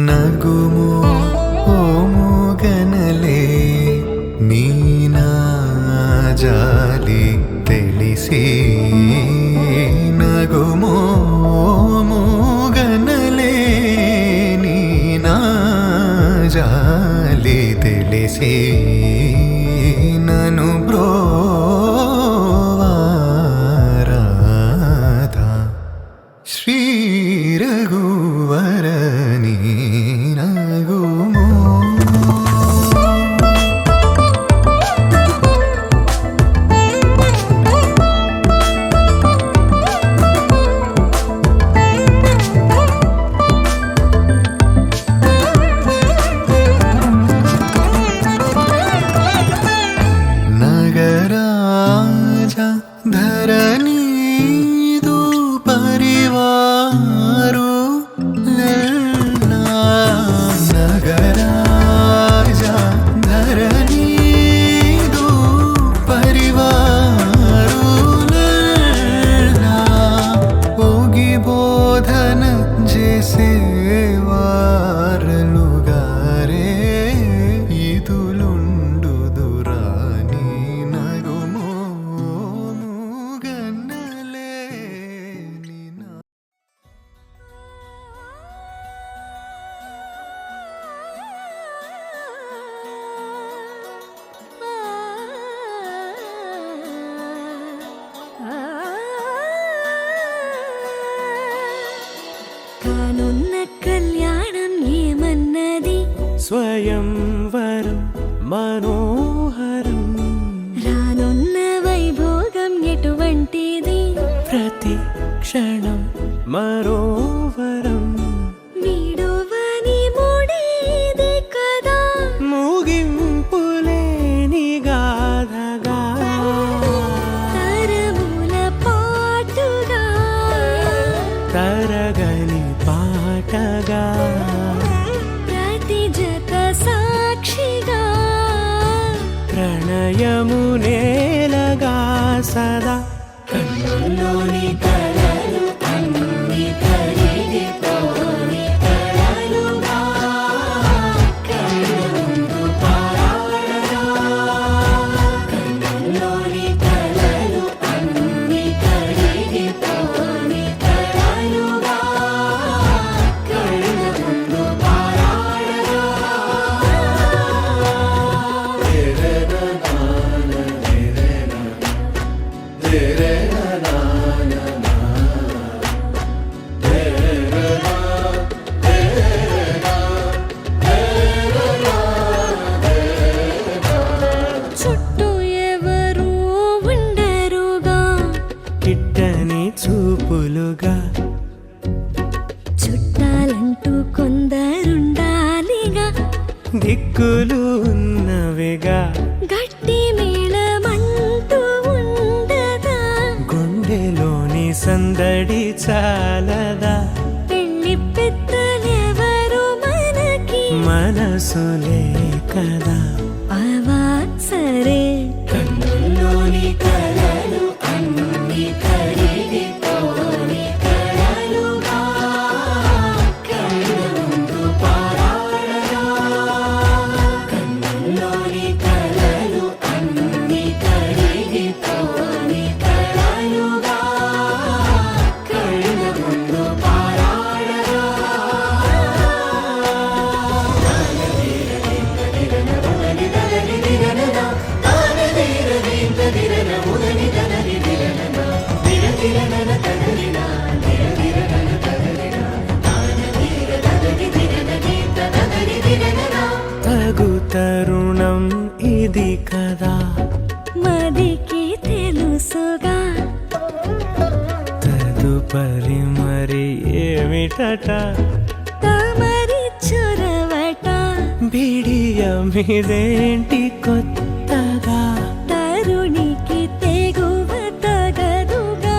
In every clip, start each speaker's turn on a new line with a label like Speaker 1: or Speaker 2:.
Speaker 1: నగుము ఓముగనలే నీనా జాలి తెలిసి నగుము ఓముగనలే నీనా జాలి తెలిసి నను బ్రోవారాధా శ్రీ రఘువరని నగుమో నగరాజ ధరణీదు పరివారు నగరాజ ధరణీదు పరివారు ఓగి బోధన చేసేవారలుగారే ఇదులుండుదురాని నగుమో గన్నలే నినా
Speaker 2: కానున్న కళ్యాణం ఏమన్నది
Speaker 3: స్వయంవరం మనోహరం
Speaker 2: రానున్న వైభోగం ఎటువంటిది
Speaker 3: ప్రతి క్షణం మరోవరం
Speaker 2: వీడువని మూడేది కదా
Speaker 3: ముగింపులేని గాథగా
Speaker 2: తరముల పాటుగా
Speaker 3: తరగని పాటగా
Speaker 2: ప్రతి జత సాక్షిగా
Speaker 3: ప్రణయము నేలగా సదా కన్నుల్లోని కలలు అన్ని కరిగిపోని కలలుగా కళ్ళముందు పారాడగా కన్నుల్లోని కలలు అన్ని కరిగిపోని కలలుగా కళ్ళముందు పారాడగా
Speaker 2: చుట్టూ ఎవరు ఉండరుగా
Speaker 3: కిట్టని చూపులుగా
Speaker 2: చుట్టాలంటూ కొందరుండాలిగా
Speaker 3: దిక్కులు ఉన్నవిగా
Speaker 2: గట్టి మేళమంటూ ఉండదా
Speaker 3: గుండెలోని సందడి చాలదా
Speaker 2: పెళ్లి పెద్దలెవరు మనకి
Speaker 3: మనసులే కదా
Speaker 2: అవా సరే
Speaker 3: కన్నుల్లోని కలలు అన్ని కరిగిపోని తరుణం ఇది కదా,
Speaker 2: మదికి తెలుసుగా
Speaker 3: తదుపరి మరి ఏమిటట,
Speaker 2: తమరి చొరవట
Speaker 3: బిడియమిదేంటి కొత్తగా,
Speaker 2: తరుణికి తెగువ తగదుగా,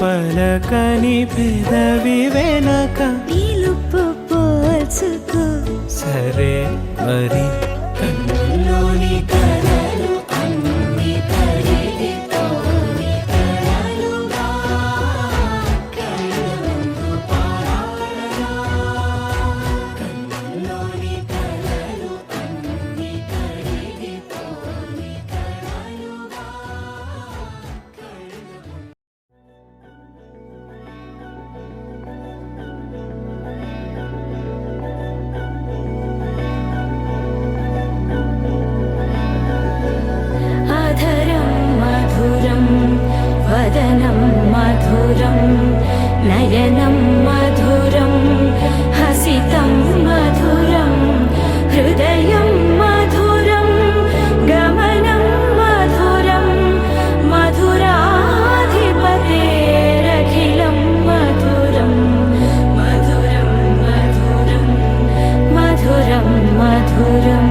Speaker 3: పలకని పెదవి వెనక
Speaker 2: పిలుపు పోల్చుకో.
Speaker 3: సరే మరి
Speaker 2: కన్నుల్లోని కలలు అన్ని కడిగితోని కలలుగా, కళ్ళముందు పారాడగా. కన్నుల్లోని కలలు అన్ని కడిగితోని కలలుగా, అధరం మధురం వదనం మధురం నయనం మధురం హసితం మధురం హృదయం మధురం గమనం మధురం మధురాధిపతేరఖిలం మధురం మధురం మధురం మధురం మధురం.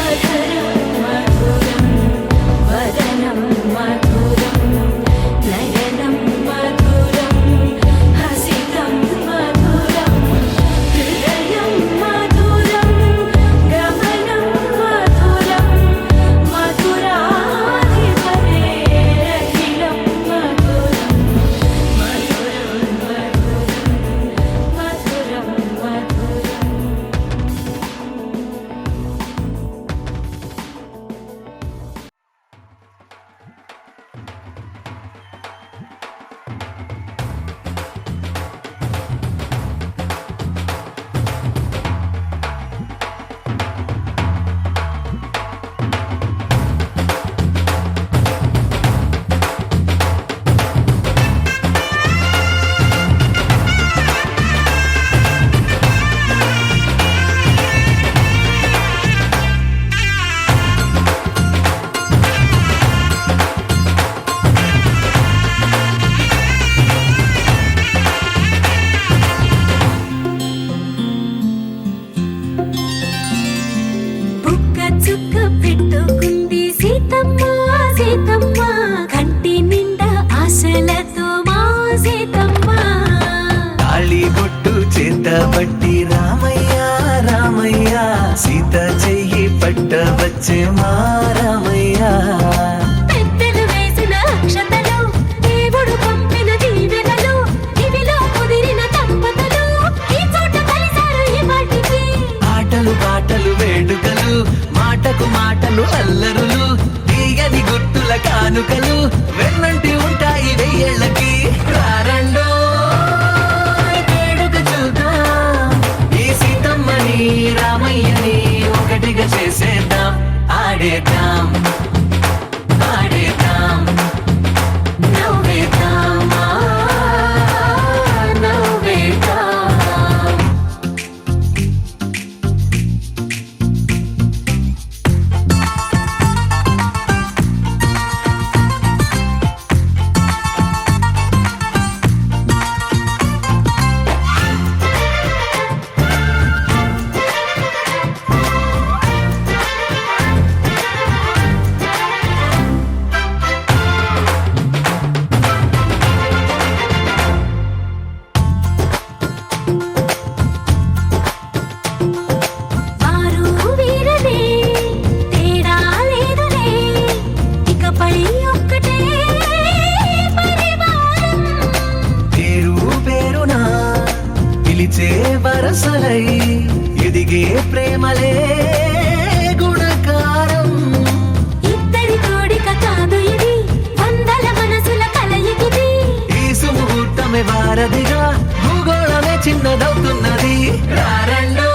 Speaker 2: అధరం మధురం వదనం మధురం నయనం మధురం హసితం మధురం హృదయం మధురం గమనం మధురం మధురాధిపతేరఖిలం మధురం మధురం మధురం మధురం మధురం. బుక్క చుక్క పెట్టుకుంది సీతమ్మ సీతమ్మ, కంటి నిండా ఆశలతో మా సీతమ్మ.
Speaker 3: తాళి బొట్టు చేతబట్టి రామయ్య రామయ్య, సీత చెయ్యి పట్ట వచ్చే మా రామయ్య.
Speaker 2: పెద్దలు వేసిన అక్షతలు, దేవుడు పంపిన దీవెనలు, ఇవిలో కుదిరిన దంపతులు ఈ చోట కలిసారు ఈ వాటికి.
Speaker 3: ఆటలు పాటలు వేడుకలు, మాటకు మాటలు అల్లరులు, తీయని గుర్తుల కానుకలు వెన్నంటి ఉంటాయి వెయ్యేళ్ళకి. రారండో వేడుక చూద్దాం, ఈ సీతమ్మని రామయ్యని ఒకటిగా చేసేద్దాం, ఆడేద్దాం ఆడేద్దాం
Speaker 2: నవ్వేద్దాం నవ్వేద్దాం. వారు వీరనే తేడా లేదులే, ఇకపై ఒక్కటే పరివారం.
Speaker 3: పేరు పేరునా పిలిచే వరసలై ఎదిగే ప్రేమలే గుణకారం.
Speaker 2: ఇద్దరి కోడిక కాదు ఇది, వందల మనసుల కలయికిది.
Speaker 3: ఈ సుముహూర్తమే వారధిగా, భూగోళమే చిన్నదవుతున్నది. రారండో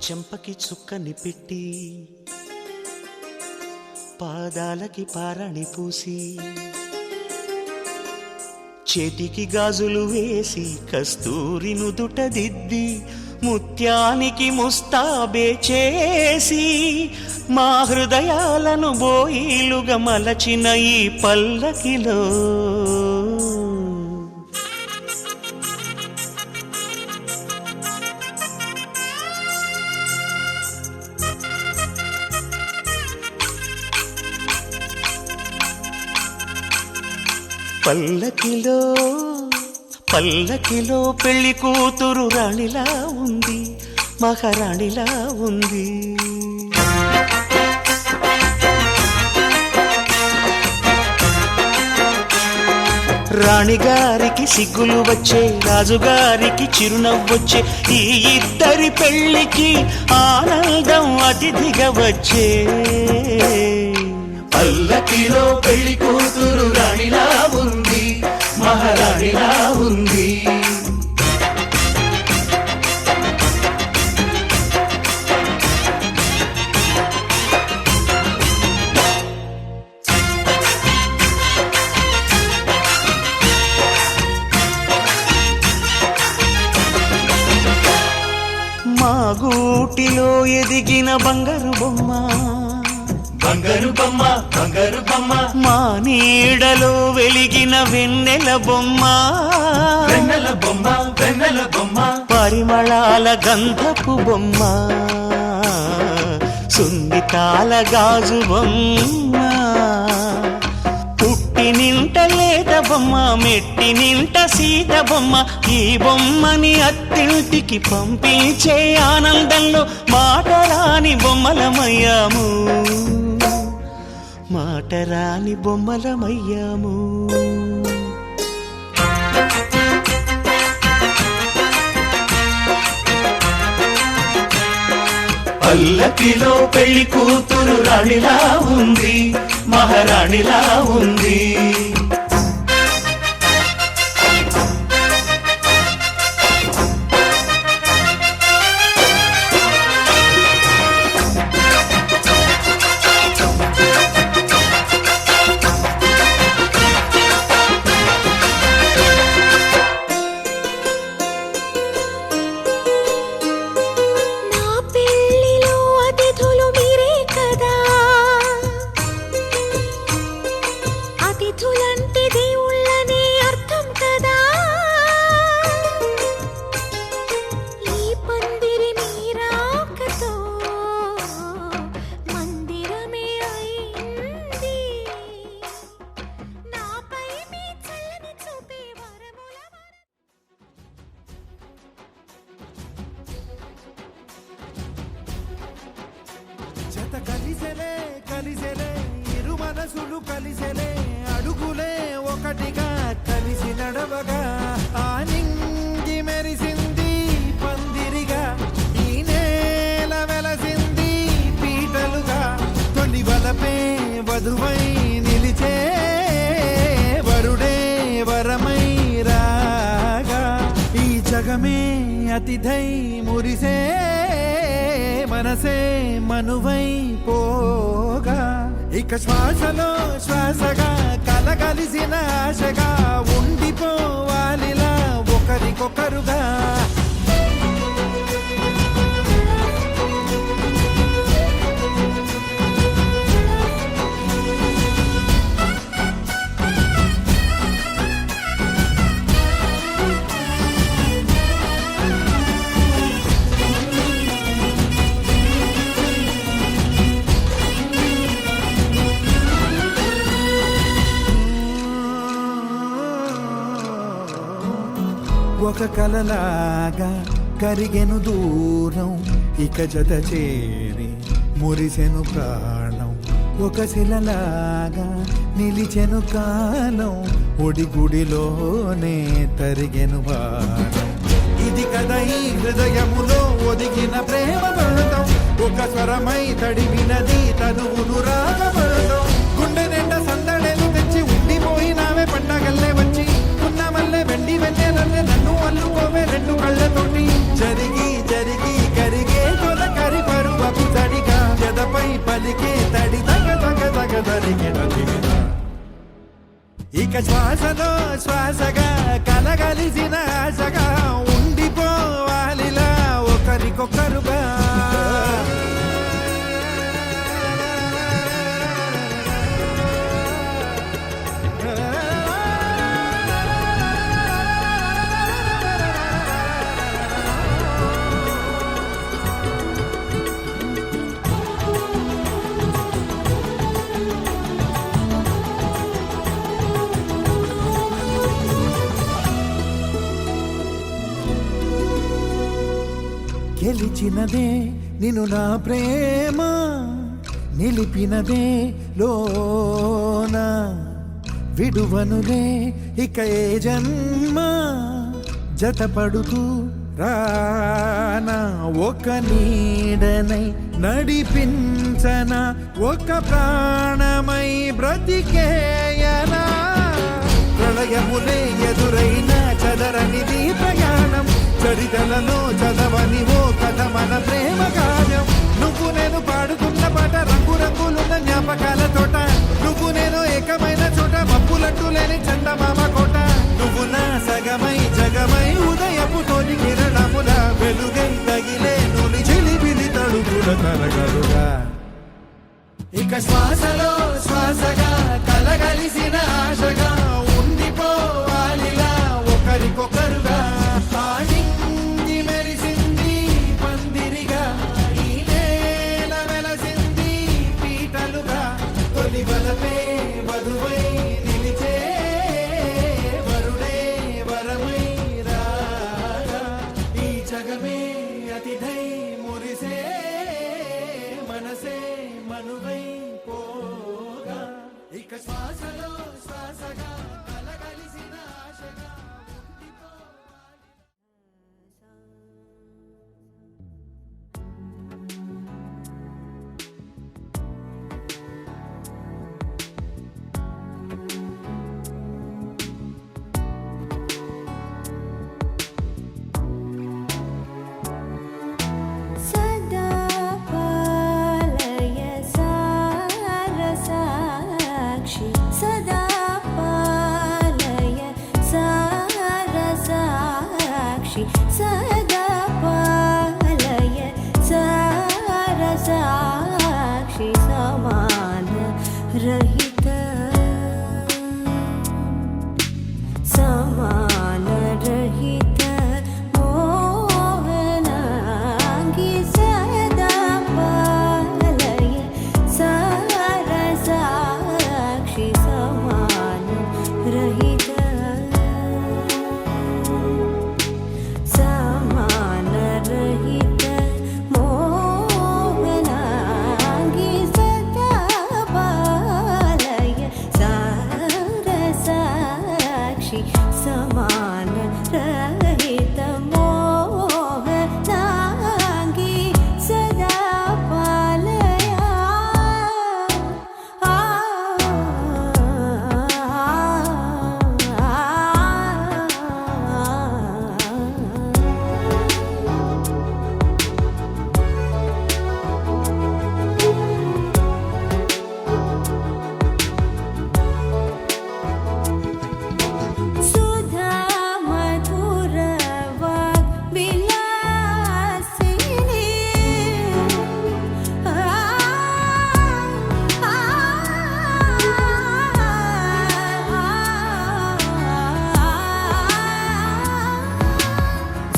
Speaker 4: చెంపకి చుక్కని పెట్టి పాదాలకి పారాణి పూసి చేతికి గాజులు వేసి కస్తూరి నుదుట దిద్ది ముత్యానికి ముస్తాబే చేసి మా హృదయాలను బోయిలుగా మలచిన ఈ పల్లకిలో పల్లకిలో పల్లకిలో పెళ్లి కూతురు రాణిలా ఉంది, మహారాణిలా ఉంది. రాణిగారికి సిగ్గులు వచ్చే, రాజుగారికి చిరునవ్వొచ్చే, ఈ ఇద్దరి పెళ్లికి ఆనందం అతిథిగా వచ్చే.
Speaker 3: పల్లకిలో పెళ్లి కూతురు రాణిలా ఉంది, మహారాణిలా ఉంది.
Speaker 4: మా గూటిలో ఎదిగిన బంగారు బొమ్మ,
Speaker 3: బంగారు బొమ్మ, బంగారు బొమ్మ,
Speaker 4: మా నీడలో వెలిగిన వెన్నెల బొమ్మ,
Speaker 3: వెన్నెల బొమ్మ, వెన్నెల బొమ్మ,
Speaker 4: పరిమళాల గంధపు బొమ్మ, సున్నితాల గాజు బొమ్మ, పుట్టి నింట లేత బొమ్మ, మెట్టి నింట సీత బొమ్మ. ఈ బొమ్మని అత్తింటికి పంపించే ఆనందంలో మాటరాని బొమ్మలమయ్యాము, మాటరాని బొమ్మలమయ్యాము.
Speaker 3: పల్లకిలో పెళ్లి కూతురు రాణిలా ఉంది, మహారాణిలా ఉంది.
Speaker 2: నా పెళ్లిలో అతిథులు మీరే కదా, అతిథులంటే దేవుళ్ళనే అర్థం కదా. ఈ పందిరి మీరాకతో మందిరమే అయింది, నాపై మీ చల్లని చూపే వరముల
Speaker 1: జత కలిసెలే కలిసెలే ఇరు మనసులు కలిసెలే, అడుగులే ఒకటిగా కలిసి నడవగా ఆ నింగి మెరిసింది పందిరిగా, ఈ నేల వెలసింది పీటలుగా. తొలి వలపే వధువై నిలిచే, వరుడే వరమై రాగా, ఈ జగమే అతిథై మురిసే, మనసే మనువై పోగా. ఇక శ్వాసలో శ్వాసగా కలగలిసిన ఆశగా ఉండిపోవాలిలా ఒకరికొకరుగా. ఒక కలలాగా కరిగెను దూరం, ఇక జత చేరి మురిసెను ప్రాణం. ఒక శిలలాగా నిలిచెను కాలం, ఒడిగుడిలోనే తరిగెను వారం. ఇది కదా ఈ హృదయములో ఒదిగిన ప్రేమ బంధం, ఒక స్వరమై తడివినది తనువును రాగబంధం. గుండె నిండా సందడేలు తెచ్చి ఉండిపోయినావే పండగల్లే వచ్చి, ఉన్న మల్లె వెండి వెన్నెలల్లే నన్ను అల్లుకోవే రెండు కళ్ళతోటి. జరిగి జరిగి కరిగే తొలక శ్వాసలో శ్వాసగా కలగలిసిన ఆశగా ఉండిపోవాలిలా ఒకరికొకరుగా. గెలిచినదే నిన్ను నా ప్రేమ, నిలిపినదే లోన, విడువనులే ఇక ఏ జన్మ, జతపడుతూ రానా ఒక నీడనై నడిపించన, ఒక ప్రాణమై బ్రతికేయనా. ప్రళయములే ఎదురైన చదరనిది ప్రయాణం, చరితలలో చదవని ఓ కథ మన ప్రేమ గాయం. నువ్వు నేను పాడుతున్న పాట రంగు రంగులున్న జ్ఞాపకాల తోట, నువ్వు నేను ఏకమైన చోట మప్పులట్టు లేని చందమామ కోట. నువ్వు నా సగమై జగమై ఉదయపు తోటి కిరణముల వెలుగై తగిలే నులి చిలిబిలి తడుగుల తరగలుగా. ఇక శ్వాసలో శ్వాసగా కలగలిసిన ఆశగా ఉండిపోవాలిలా ఒకరికొకరుగా. ఆడింది మెరిసింది పందిరిగా, ఈ నేల వెలసింది పీటలుగా. తొలి వలపే వధువై నిలిచే వరుడే వరమై రాగా, ఈ జగమే అతిథై మురిసే మనసే మనువై పోగా. ఇక శ్వాసలో శ్వాసగా కలగలిసిన ఆశగా
Speaker 2: సదా పాలయ సారసాక్షి, సదా పాలయ సారసాక్షి, సదా పాలయ సారసాక్షి. సమాన రహిత సమాన రహిత మోహనాంగి, సదా పాలయ సారసాక్షి. సమాన రహిత సమాన రహిత మోహనాంగి, సదా పాలయ సారసాక్షి. సమాన రహిత మోహనాంగి, సదా పాలయ. సుధా మధుర వాగ్విలాసిని,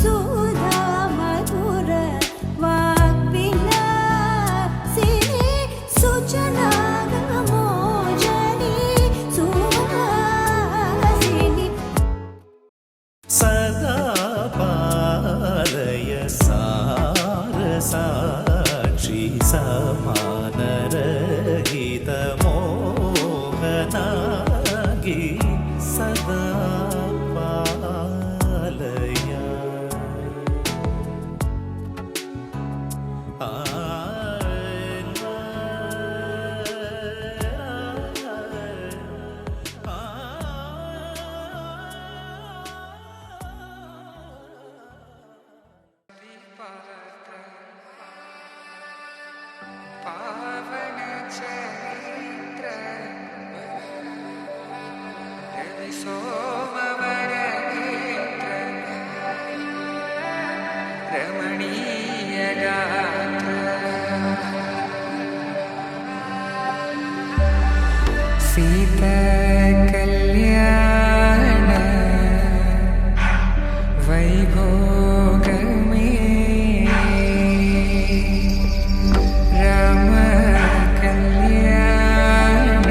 Speaker 2: సుధా మధుర వాగ్విలాసిని, సుజనాగమోజని సుహాసిని.
Speaker 4: సదా పాలయ సారసాక్షి. సమానరహిత మోహనాంగి, సదా పాలయ.
Speaker 5: Pa सीता कल्याण वैभोग में राम कल्याण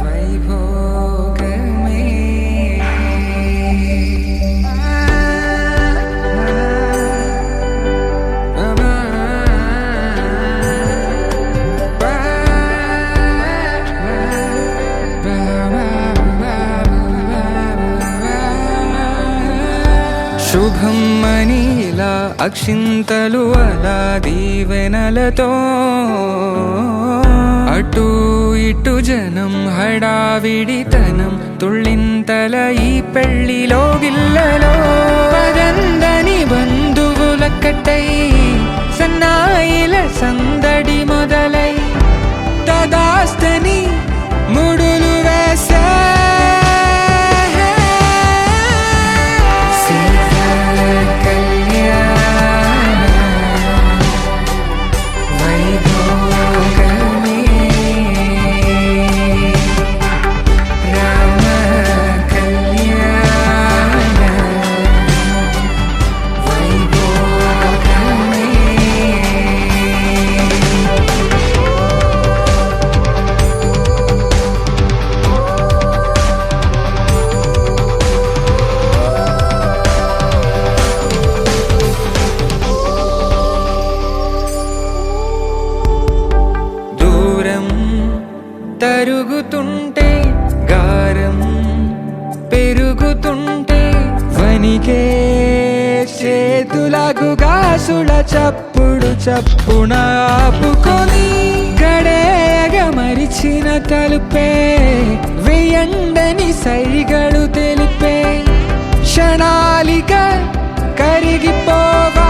Speaker 5: वैभोग శుభం మనీలా అక్షింతలు అలా దీవెనలతో అటు ఇటు జనం హడావిడితనం తుళ్ళింతల ఈ పెళ్లిలో గిల్లలో పదందని బంధువుల కట్టై సన్నాయిల సందడి మొదలై తదాస్తని ముడులు వేసే తరుగుతుంటే గారం పెరుగుతుంటే వనికే చేతులకు గాసుల చప్పుడు చప్పున ఆపుకొని గడేగ మరిచిన తలుపే వేయండని సైగడు తెలిపే క్షణాలిక కరిగిపోవా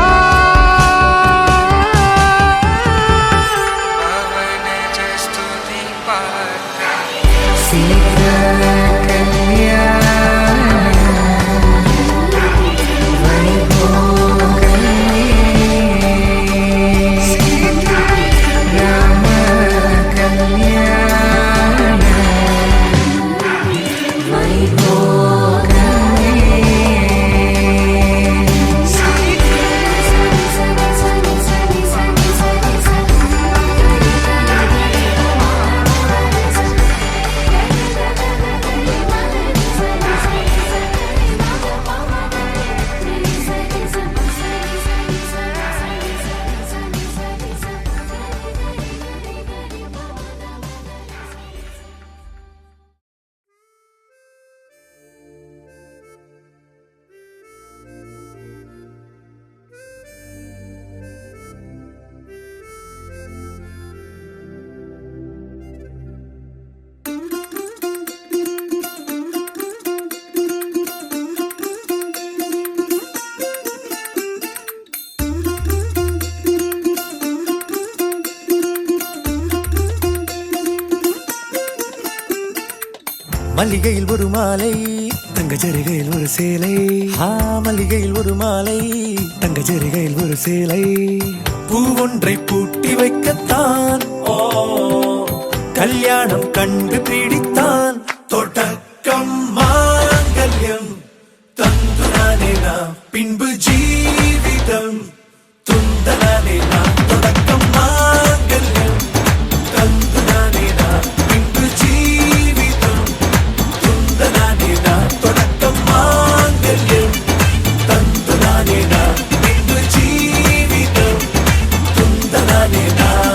Speaker 1: மல்லிகையில் ஒரு மாலை தங்க ஜரிகையில் ஒரு சேலை மல்லிகையில் ஒரு மாலை தங்க ஜரிகையில் ஒரு சேலை பூ ஒன்றை பூட்டி வைக்கத்தான் கல்யாணம் கண்டு பிடித்தான் தொடக்கம் மாங்கல்யம் தந்துனானே நாம் பின்பு ஜீவிதம் துந்தனானே நாம் தொடக்கம் மாங்கல்யம் தந்துனானே நாம் பின்பு ஜீவிதம் துந்தனானே நாம் தொடக்கம் மாங்கல்யம் தந்துனானே நாம் பின்பு ஜீவிதம் துந்தனானே நாம்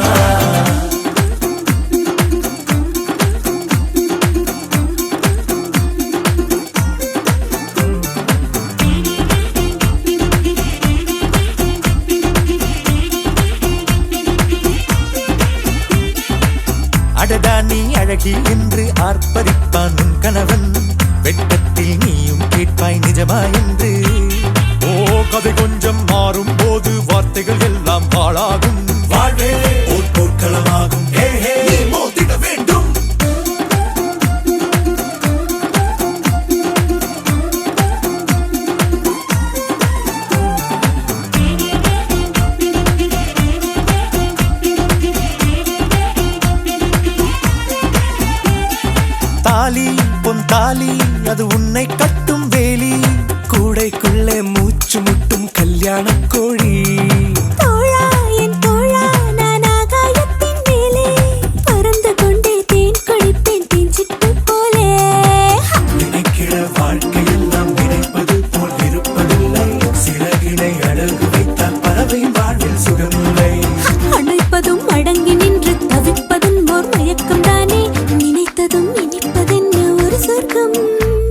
Speaker 1: அடடா நீ அழகி என்று ஆர்ப்பரிப்பான் உன் கணவன் வெட்டத்தில் நீயும் கேட்பாய் நிஜமா என்று ஓ கதை கொஞ்சம் மாறும் போது வார்த்தைகள் எல்லாம் பாழாகும் வாழ்வே ஓர் போர்க்களமாகும் நீ மோதிட வேண்டும் தாலி அது உன்னை கட்டும் வேலி
Speaker 5: கூடைக்குள்ளே மூச்சு முட்டும் கல்யாண கோழி
Speaker 2: தோழா என் தோழா நான் ஆகாயத்தின் மேலே பறந்து கொண்டே தேன் குடிப்பேன் தேஞ்சிட்டு போலே
Speaker 1: நினைக்கிற வாழ்க்கையில் நாம் நினைப்பது போல் இருப்பதில்லை சிறகினை அழகு வைத்தால் பறவை வாழ்வில் சுகமில்லை
Speaker 2: அணைப்பதும் அடங்கி நின்று தவிப்பதும் ஓர் மயக்கம் தானே நினைத்ததும் இனிப்பதென்ன ஒரு சொர்க்கம்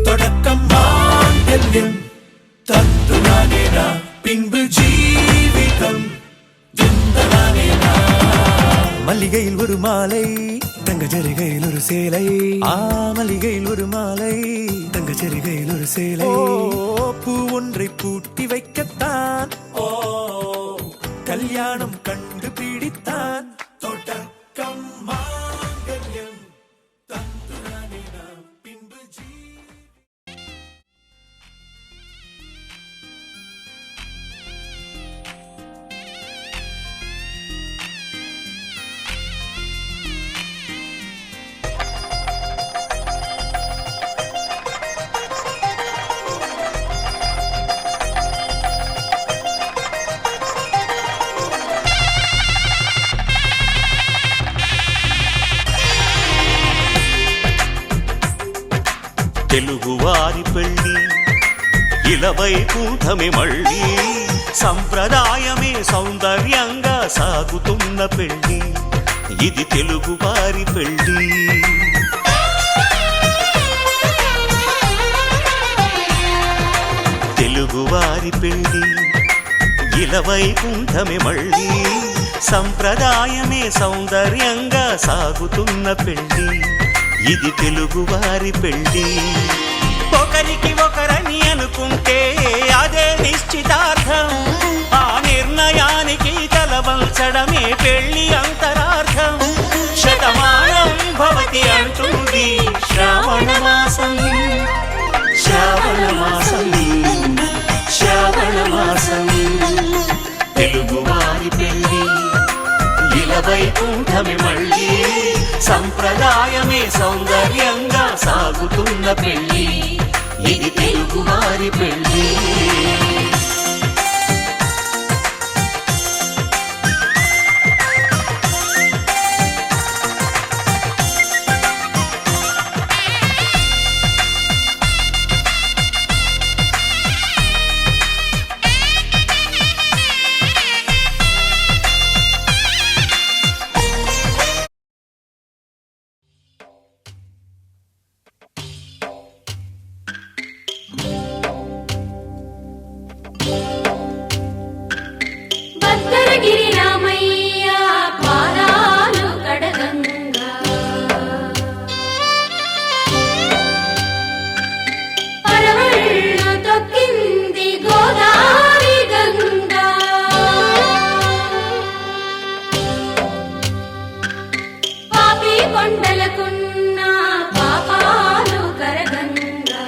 Speaker 1: தொடக்கம் மாங்கல்யம் தத்து நானேனா பின்பு ஜீவிதம் துந்தனானேனா மல்லிகையில் ஒரு மாலை
Speaker 5: தங்க ஜரிகையில் ஒரு சேலை
Speaker 1: மல்லிகையில் ஒரு மாலை
Speaker 5: தங்க ஜரிகையில் ஒரு சேலை
Speaker 1: பூ ஒன்றை பூட்டி வைக்கத்தான் கல்யாணம் கண்டு பிடித்தான் தொடக்கம் மாங்கல்யம் தந்து நானேனா பின்பு
Speaker 3: తెలుగువారి పెళ్ళి ఇలవై కూటమి మళ్ళీ సంప్రదాయమే సౌందర్యంగా సాగుతున్న పెళ్ళి ఇది తెలుగువారి పెళ్ళి తెలుగువారి పెళ్ళి ఇలవై కూటమి మళ్ళీ సంప్రదాయమే సౌందర్యంగా సాగుతున్న పెళ్ళి ఇది తెలుగువారి పెళ్ళి ఒకరికి ఒకరని అనుకుంటే అదే నిశ్చితార్థం ఆ నిర్ణయానికి తలవంచడమే పెళ్ళి అంతరార్థం శతమానం భవతి అంటుంది శ్రావణ మాసం శ్రావణ మాసం శ్రావణ మాసం తెలుగువారి పెళ్ళి ఇలవై కూటమి మళ్ళీ సంప్రదాయమే సౌందర్యంగా సాగుతున్న పెళ్ళి ఇది తెలుగువారి పెళ్ళి
Speaker 2: భద్రగిరి రామయ్య పాదాలు కడగంగా పరవళ్ళు తొక్కింది గోదావరి గంగా పాపి కొండలకున్న పాపాలు కరగంగా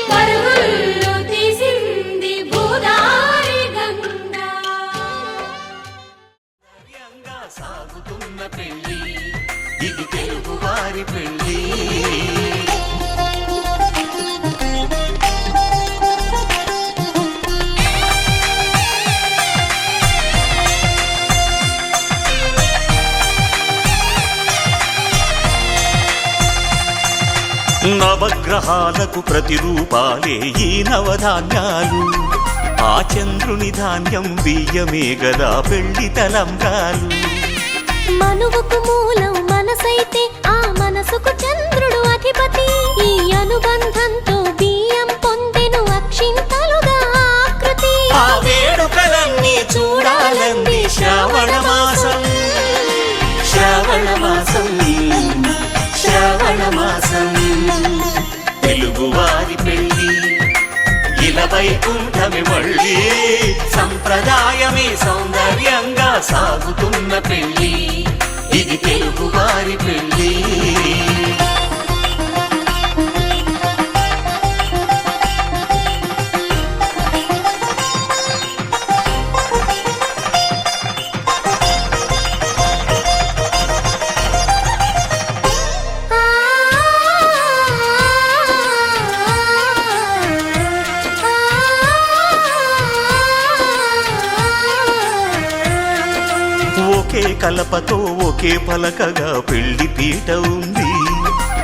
Speaker 2: పరుగులు తీసింది భూదారి గంగా
Speaker 3: సాగుతున్న పెళ్ళి ఇది తెలుగువారి పెళ్ళి నవగ్రహాలకు ప్రతిరూపాలే ఈ నవధాన్యాలు ఆ చంద్రుని ధాన్యం బియ్యమే గదా పెళ్లి తలంబ్రాలు
Speaker 2: మనువుకు మూలం మనసైతే ఆ మనసుకు చంద్రుడు అధిపతి ఈ అనుబంధంతో బియ్యం పొందెను అక్షింతలుగా ఆకృతి
Speaker 3: ఆ వేడుకలన్నీ చూడాలంది శ్రావణ మాసం శ్రావణ మాసం శ్రావణ మాసం తెలుగువారి పెళ్ళి ఇలవై కూటమి మళ్ళీ సంప్రదాయమే సౌందర్యంగా సాగుతున్న పెళ్ళి ఇది తెలుగువారి పెళ్ళి కలపతో ఒకే పలకగా పెళ్లి పీట ఉంది.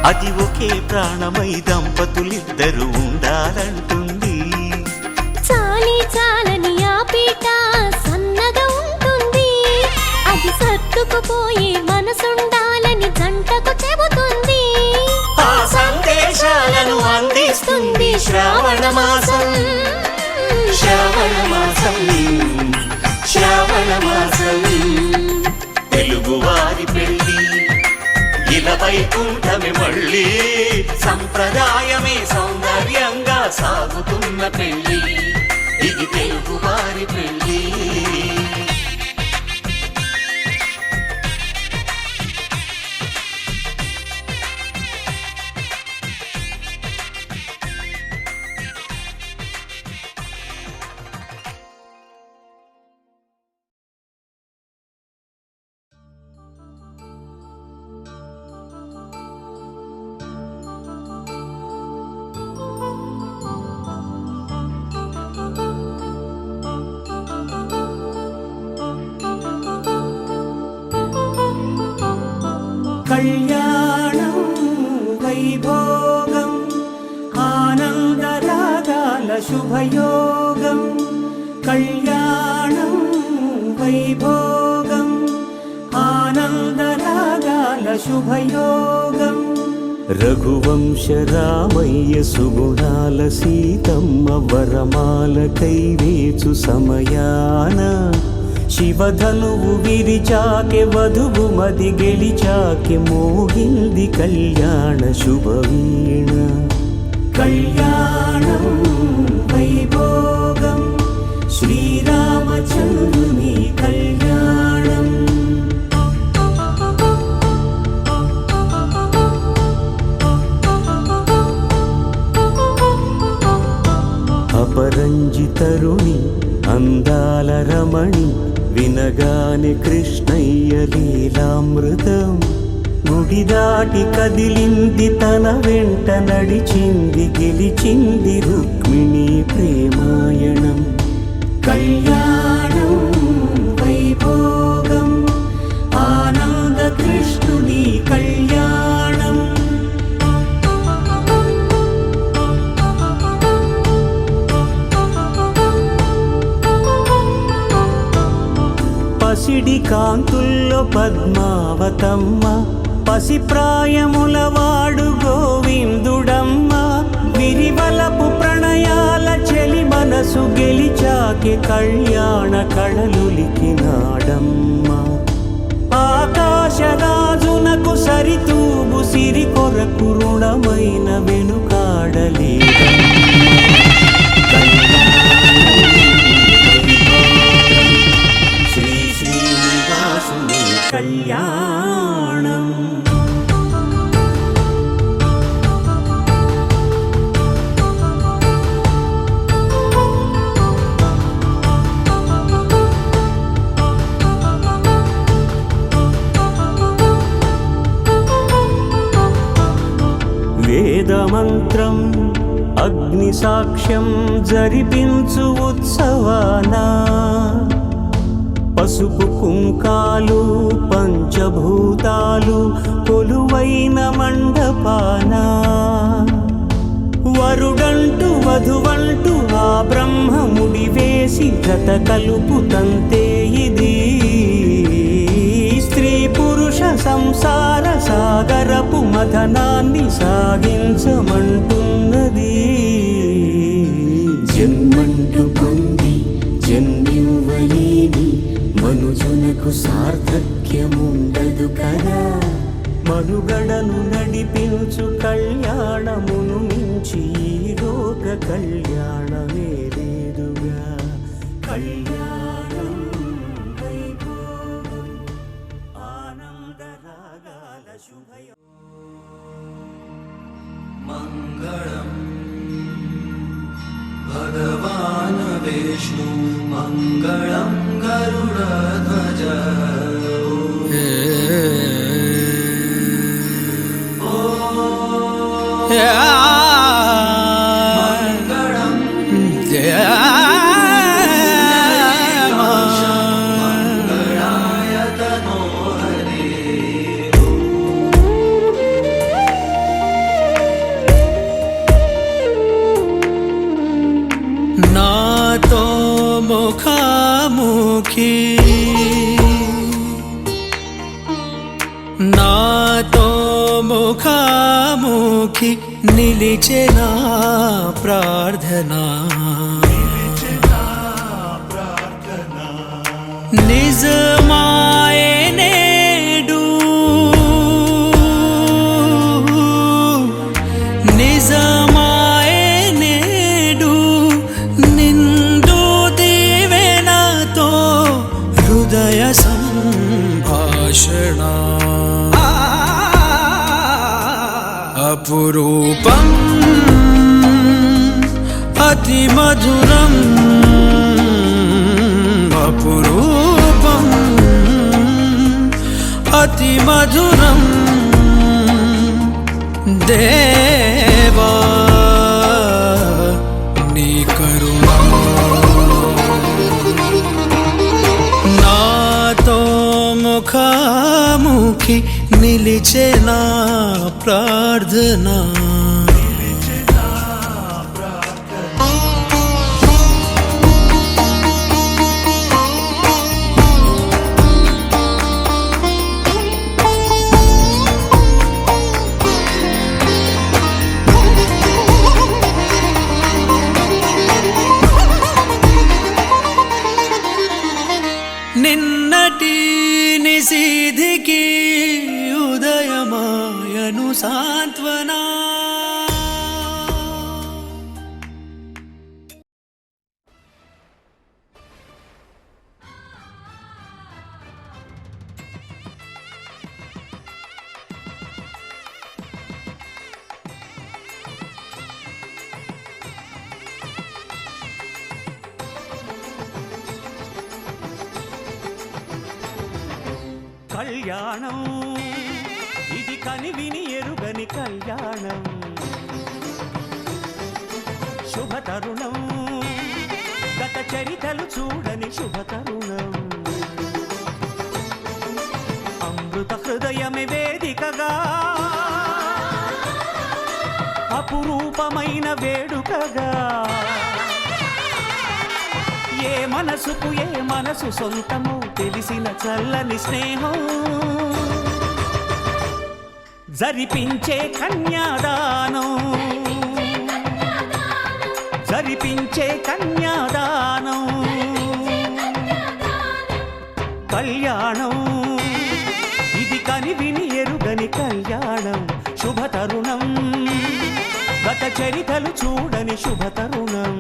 Speaker 3: అది ఒకే ప్రాణమై దంపతులిద్దరూ ఉండాలంటుంది.
Speaker 2: చాలి చాలని ఆ పీట సన్నగా ఉంటుంది. అది సర్దుకుపోయే మనసుండాలని జంటకు చెబుతుంది.
Speaker 3: ఆ సందేశాలను అందిస్తుంది శ్రావణ మాసం. శ్రావణ మాసం, శ్రావణ మాసం. తెలుగువారి పెళ్లి ఇలా వైకుంఠమే మళ్ళీ. సంప్రదాయమే సౌందర్యంగా సాగుతున్న పెళ్లి. ఇది తెలుగువారి పెళ్లి.
Speaker 5: కళ్యాణం వైభోగం ఆనందరాగాల శుభయోగం. కళ్యాణం వైభోగం ఆనందరాగాల శుభయోగం. రఘువంశ రామయ్య సుగుణాల సీతమ్మ వరమాల కైవేచు సమయాన శివధనువు విరిచాకె వధువు మది గెలిచాకె మోగింది కళ్యాణ శుభవీణ. కళ్యాణం వైభోగం శ్రీరామచంద్రుని కళ్యాణం. అపరంజి తరుణి అందాల రమణి వినగానే కృష్ణయ్య లీలామృతం. గుడి దాటి కదిలింది తన వెంట నడిచింది గెలిచింది రుక్మిణి ప్రేమాయణం. కళ్యాణం వైభోగం ఆనంద కృష్ణుని కళ్యాణం. పసిడి కాంతుల్లో పద్మావతమ్మ పసిప్రాయముల వాడు గోవిందుడమ్మ. విరివలపు ప్రణయాల చెలి మనసు గెలిచాకె కళ్యాణ కళలులికినాడమ్మ. ఆకాశరాజునకు సరితూబు సిరి కొరకు రుణమైన వెనుకాడలేదమ్మ. కళ్యాణం. వేదమంత్రం అగ్ని సాక్ష్యం జరిపించు ఉత్సవానా. పసుపు కుంకాలు పంచభూతాలు కొలువైన మండపాన. వరుడంటూ వధువంటూ ఆ బ్రహ్మముడి వేసి జత కలుపుతంతే ఇది. స్త్రీ పురుష సంసార సాగరపు మథనాన్ని సాగించమంటున్నది. జన్మంటూ పొంది జన్మివ్వలేని మనుజునకు సార్థక్యముండదు కదా. మనుగడను నడిపించు కళ్యాణమును మించి ఈ లోక కళ్యాణమే లేదుగా. కళ్యాణం వైభోగం ఆనందరాగాల శుభయం. మంగళం భగవాన్ విష్ణు మంగళం గరుడధ్వజ. మంగళం మంగళాయ తనోజ. ముఖాముఖి నాతో ముఖాముఖి నిలిచిన ప్రార్థనా నిజమాయే నేడు నిజమాయే నేడు నిండు దీవెనతో హృదయ సంభాషణ అపురూపం అతి మధురం అపురూపం అతి మధురం దేవా నీ కరుణ నాతో ముఖాముఖి నిలిచే నా ప్రార్థనా నిన్నటి నిశీధికి ఉదయమాయను సాంత్వనా
Speaker 3: కళ్యాణం ఇది కనివిని ఎరుగని కళ్యాణం శుభతరుణం గత చరితలు చూడని శుభతరుణం అమృత హృదయమే వేదికగా అపురూపమైన వేడుకగా ఏ మనసుకు ఏ మనసు సొంతమో తెలిసిన చల్లని స్నేహం జరిపించే కన్యాదానం జరిపించే కన్యాదానం కళ్యాణం ఇది కనివిని ఎరుగని కళ్యాణం శుభతరుణం గత చరితలు చూడని శుభతరుణం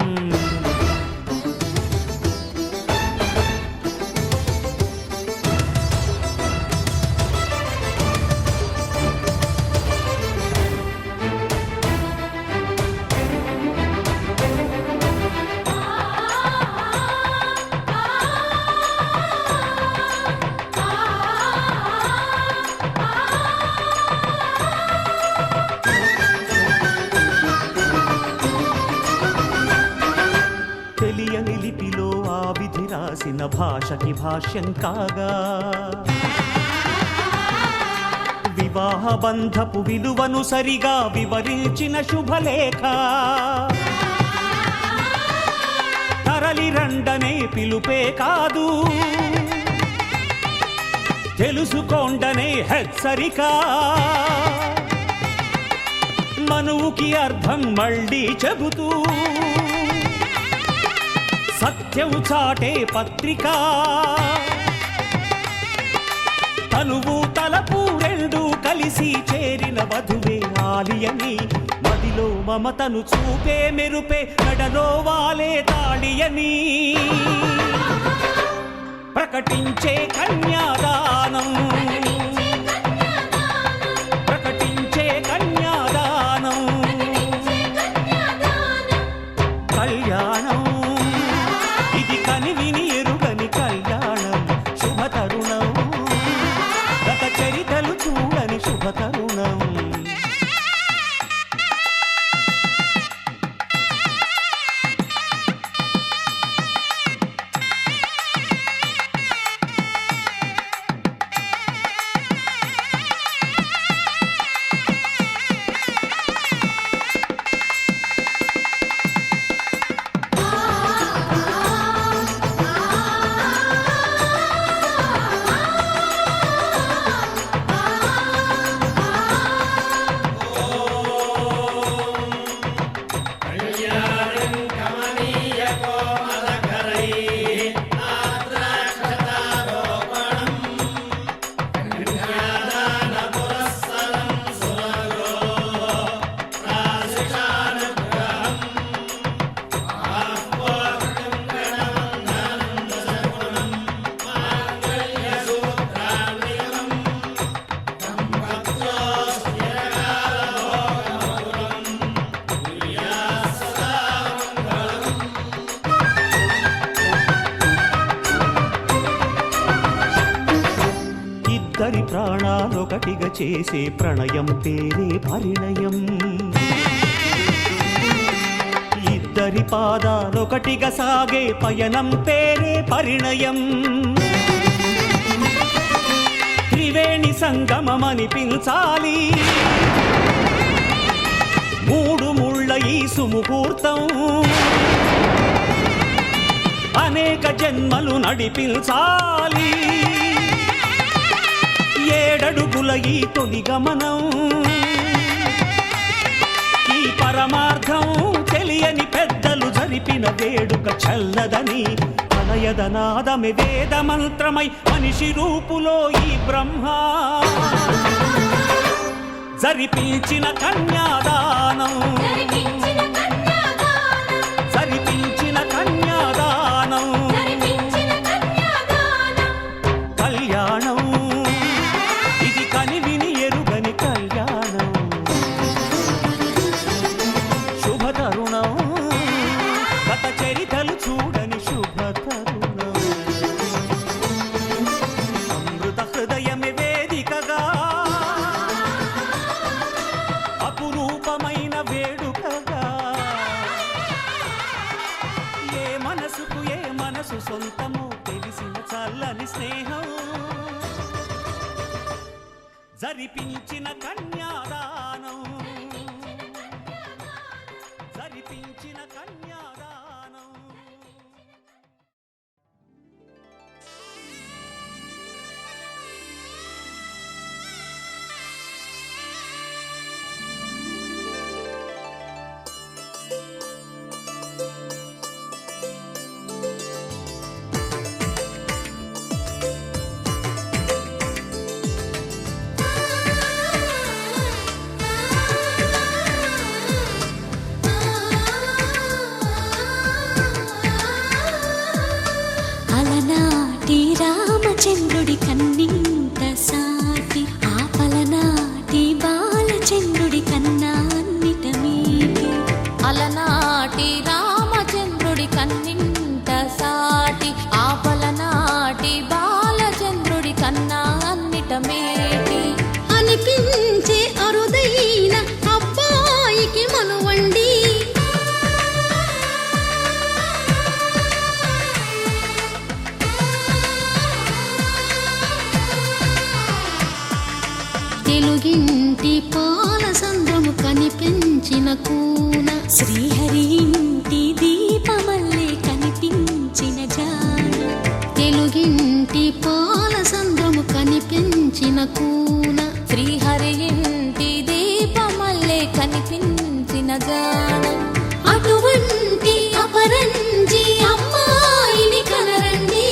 Speaker 3: తెలియని లిపిలో ఆ విధి రాసిన భాషకి భాష్యం కాగా వివాహ బంధపు విలువను సరిగా వివరించిన శుభలేఖ తరలి రండనే పిలుపే కాదు తెలుసుకోండనే హెచ్చరిక మనువుకి అర్థం మళ్ళీ చెబుతూ సత్యం చాటే పత్రిక తనువు తలపు రెండు కలిసి చేరిన వధువే ఆలియని మదిలో మమతను చూపే మెరుపే నడలో వాలే తాళియని ప్రకటించే కన్యాదానం ప్రకటించే కన్యాదానం కళ్యాణం ఇది కనివిని ఎరుగని కళ్యాణం శుభతరుణం గత చరితలు చూడని శుభతరుణం ఒకటిగా చేసే ప్రణయం పేరే పరిణయం. ఇద్దరి పాదాలొకటిగా సాగే పయనం పేరే పరిణయం. త్రివేణి సంగమమనిపించాలి మూడు ముళ్ళ ఈ సుముహూర్తం. అనేక జన్మలు నడిపించాలి ఏడడుగుల ఈ తొలి గమనం. ఈ పరమార్థం తెలియని పెద్దలు జరిపిన వేడుక చల్లదని అనయదనాదమే వేద మంత్రమై మనిషి రూపులో ఈ బ్రహ్మ జరిపించిన కన్యాదానం. జరిపించిన కన్యాదానం కళ్యాణం. ఇది కనివిని ఎరుగని కళ్యాణం. శుభతరుణం గత చరితలు చూడని శుభతరుణం. అమృత హృదయమే వేదికగా అపురూపమైన వేడుకగా. ఏ మనసుకు ఏ మనసు సొంతమో తెలిసిన చల్లని స్నేహం. జరిపించిన కన్యాదానం. జరిపించిన కన్యాదానం.
Speaker 2: అలనాటి రామచంద్రుడి కన్నింత సాటి ఆపలనాటి బాలచంద్రుడి కన్నా అన్నిట మీటి.
Speaker 6: అలనాటి రామచంద్రుడి కన్నింత సాటి ఆపలనాటి బాలచంద్రుడి కన్నా అన్నిట మేటి.
Speaker 2: అనిపించే అరుదైన అబ్బాయికి మనువండి. తెలుగింటి పాల సంద్రము కనిపించిన కూన శ్రీహరి ఇంటి దీపమల్లే కనిపించిన జాన. తెలుగింటి పాల సంద్రము కనిపించిన కూన
Speaker 6: శ్రీహరి ఇంటి దీపమల్లే కనిపించిన జాన.
Speaker 2: అటువంటి అపరంజి అమ్మాయిని కనరండి.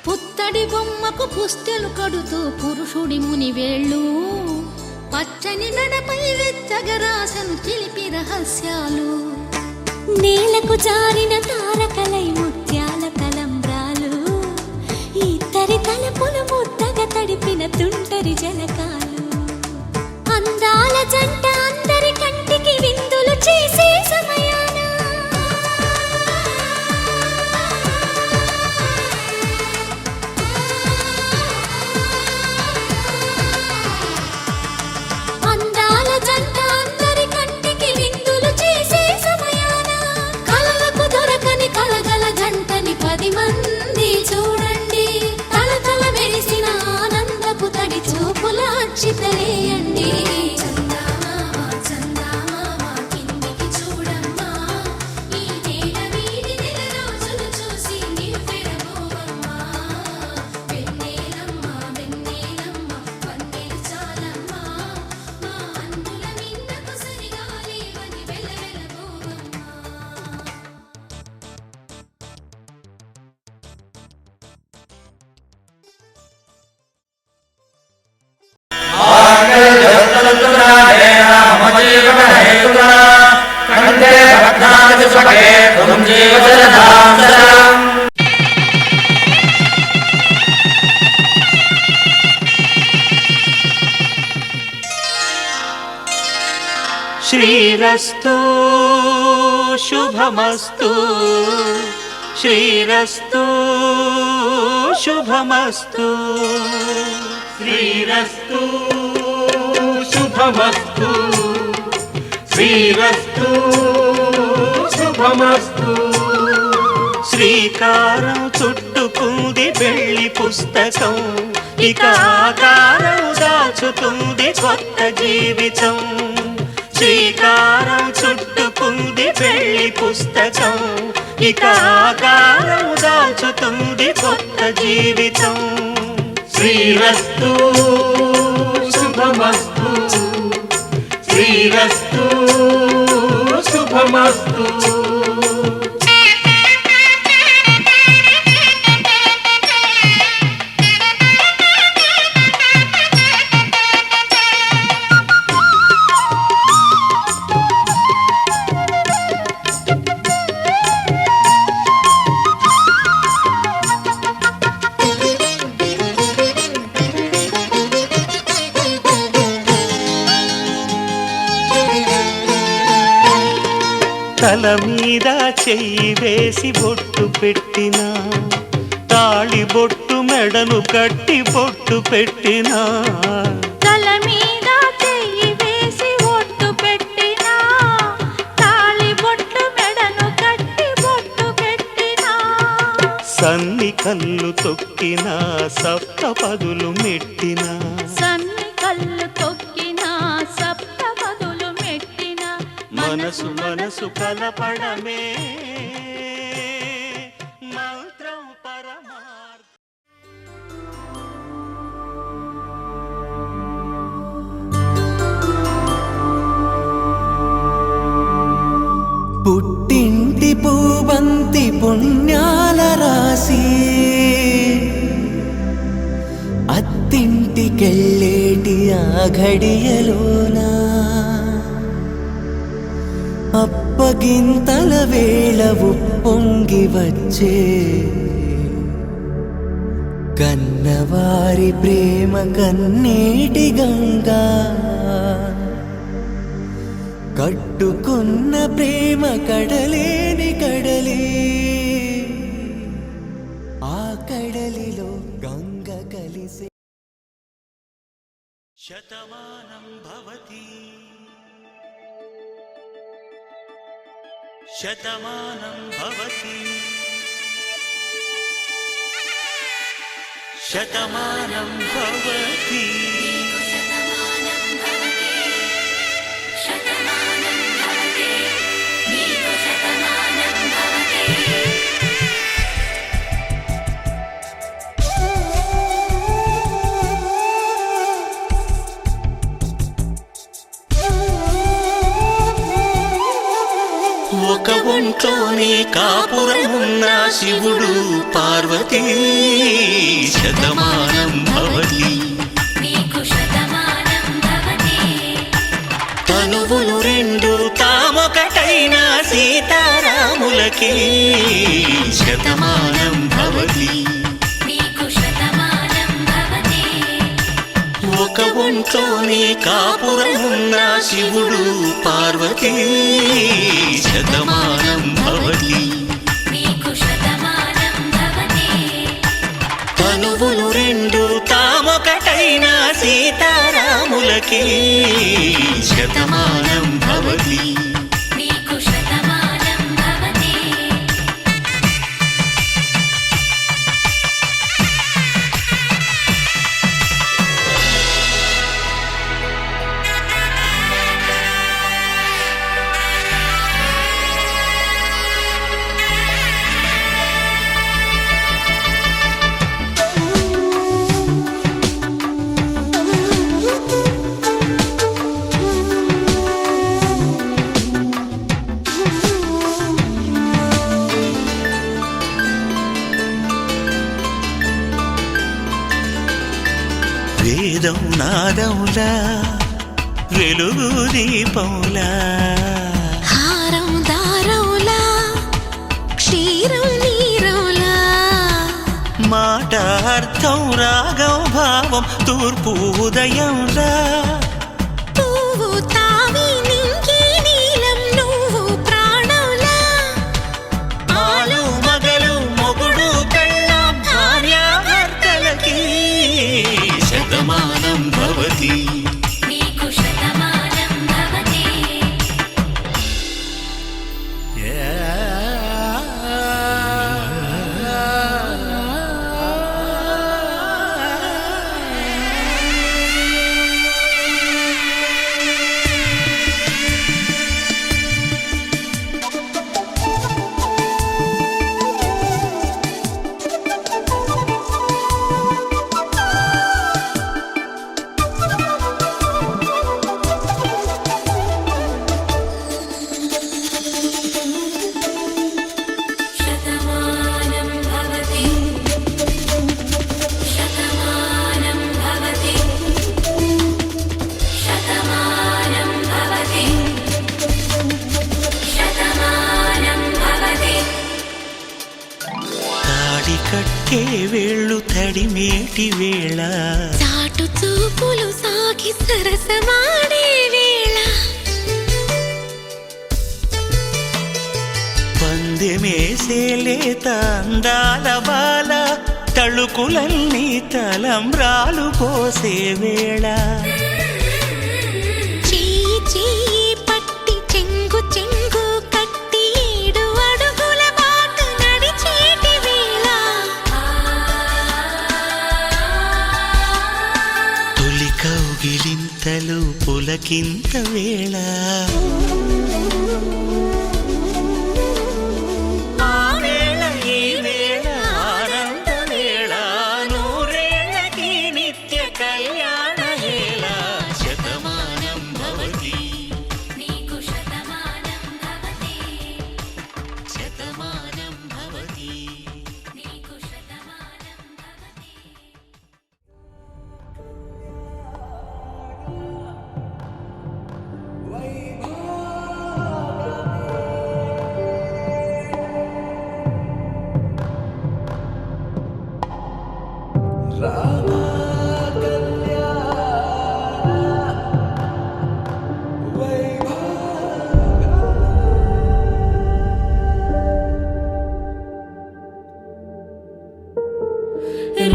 Speaker 2: పుత్తడి బొమ్మకు పుస్తెలు కడుతూ పురుషుడి ముని వేళ్ళు పచ్చని నడపై వెచ్చగరాసను చిలిపి రహస్యాలు. నేలకు జారిన తారకలై ముత్యాల తలంబ్రాలు ఇద్దరి తలపులు ముద్దగా తడిపిన తుంటరి జలకాలు. అందాల జంట అందరి కంటికి విందులు చేసే సమయాన అందాల జంట అందరి కంటికి విందులు చేసే సమయాన కలలకు దొరకని కలగల జంటని 10 మంది చూడండి. తల తల మెరిసిన ఆనందపు తడి చూపుల
Speaker 3: శ్రీరస్తు శుభమస్తు శ్రీరస్తు శుభమస్తు శ్రీరస్తు శుభమస్తు శ్రీరస్తు శుభమస్తు శ్రీకారం చుట్టుకుంది పెళ్లి పుస్తకం ఇక ఆకారం దాచుతుంది కొత్త జీవితం శ్రీకారం చుట్టుకుంది పెళ్లి పుస్తకం ఇక ఆకారం దాచుతుంది కొత్త జీవితం శ్రీరస్తు శుభమస్తు శ్రీరస్తు శుభమస్తు తల మీద చెయ్యి వేసి బొట్టు పెట్టినా తాళి బొట్టు మెడను కట్టి బొట్టు పెట్టినా
Speaker 6: తల మీద చెయ్యి వేసి ఒట్టు పెట్టినా తాళి బొట్టు మెడను కట్టి బొట్టు పెట్టినా
Speaker 3: సన్ని కళ్ళు తొక్కినా సప్త పదులు మెట్టినా
Speaker 6: సన్ని కళ్ళు తొక్కినా సప్త పదులు మెట్టినా
Speaker 3: మనసు మనసు కలపడమే మంత్రం పరమార్థం
Speaker 5: పుట్టింటి పూబంతి పుణ్యాల రాసి అత్తింటికెళ్ళేటి ఆ ఘడియలోనా అప్పగింతల వేళ ఉప్పొంగి వచ్చే కన్నవారి ప్రేమ కన్నీటి గంగా కట్టుకున్న ప్రేమ కడలేని కడలి ఆ కడలిలో గంగ కలిసే
Speaker 3: శతమానం భవతి శతమానం భవతి శతమానం భవతి ఒక ఒంట్లోనే కాపురమున్న శివుడు పార్వతీ శతమానం భవతి తనువులు రెండు తామొకటైన సీతారాములకి శతమానం భవతి ఒక ఒంట్లోనే కాపురమున్న శివుడు పార్వతీ శతమానం భవతి తనువులు రెండు తామొకటైన సీతారాములకి శతమానం భవతి వేదం నాదములా వెలుగు దీపములా
Speaker 6: హారం దారములా
Speaker 4: అర్థం రాగం భావం తూర్పు ఉదయంలా
Speaker 2: పువ్వు తావి నింగి నీలం నువ్వు ప్రాణంలా
Speaker 4: ఆలు మగలు మొగుడు పెళ్ళాం భార్యాభర్తలకి శతమానం భవతి
Speaker 2: నీకు శతమానం భవతి శతమానం భవతి శతమానం భవతి శతమానం భవతి శతమానం భవతి
Speaker 4: తాడి కట్టే వేళ్ళు తడిమేటి వేళ
Speaker 2: చాటు చూపులు సాగి సరసమాడే వేళ
Speaker 4: పందెమేసేలేత అందాల బాల తళుకులన్నీ తలంబ్రాలు పోసే వేళ
Speaker 2: చెయ్యి చెయ్యి పట్టి చెంగు చెంగు కట్టి 7 అడుగుల బాట నడిచేటి వేళ
Speaker 4: తొలి కౌగిలింతలు పులకింత వేళ ఆ వేళ ఈ వేళ ఆనంద వేళ నూరేళ్ళకి నిత్య కళ్యాణ వేళ శతమానం భవతి
Speaker 2: నీకు శతమానం భవతి
Speaker 4: శతమానం భవతి
Speaker 2: నీకు శతమానం భవతి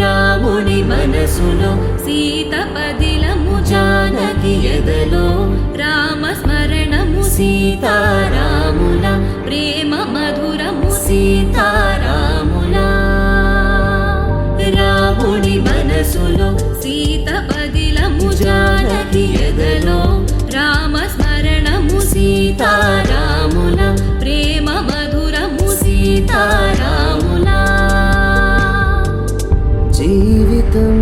Speaker 7: రాముని మనసులో సీత పదిలము జానకి ఎదలో రామ స్మరణము సీతారాముల ప్రేమ మధురము సీతారాముల రాముని మనసులో సీత పదిలము జానకి ఎదలో రామ స్మరణము సీతారాముల ప్రేమ మధురము సీతారాముల
Speaker 5: జీవితం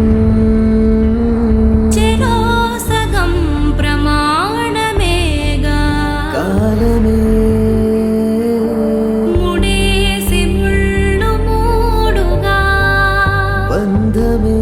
Speaker 7: చెరోసగం ప్రమాణమేగా
Speaker 5: కాలమే
Speaker 7: ముడేసి ముళ్ళు మూడుగా
Speaker 5: బంధమే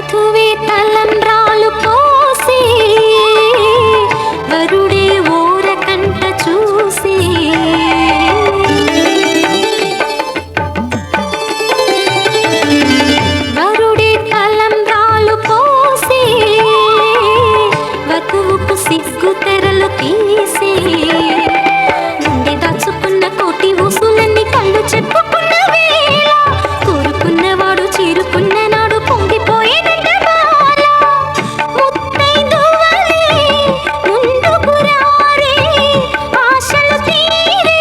Speaker 2: వధువే తలంబ్రాలు పోసి వరుడే ఓరకంట చూసి వరుడే తలంబ్రాలు పోసి వధువుకు సిగ్గు తెరలు తీసి నుండి దాచుకున్న కోటి ఊసులన్నీ కళ్ళు చెప్పుకున్న వేళ కోరుకున్నవాడు చీరుకున్న నాడు పొంగిపోయేదంట బాల ముత్తైదువలే ముందుకు రారే ఆశలు తీరే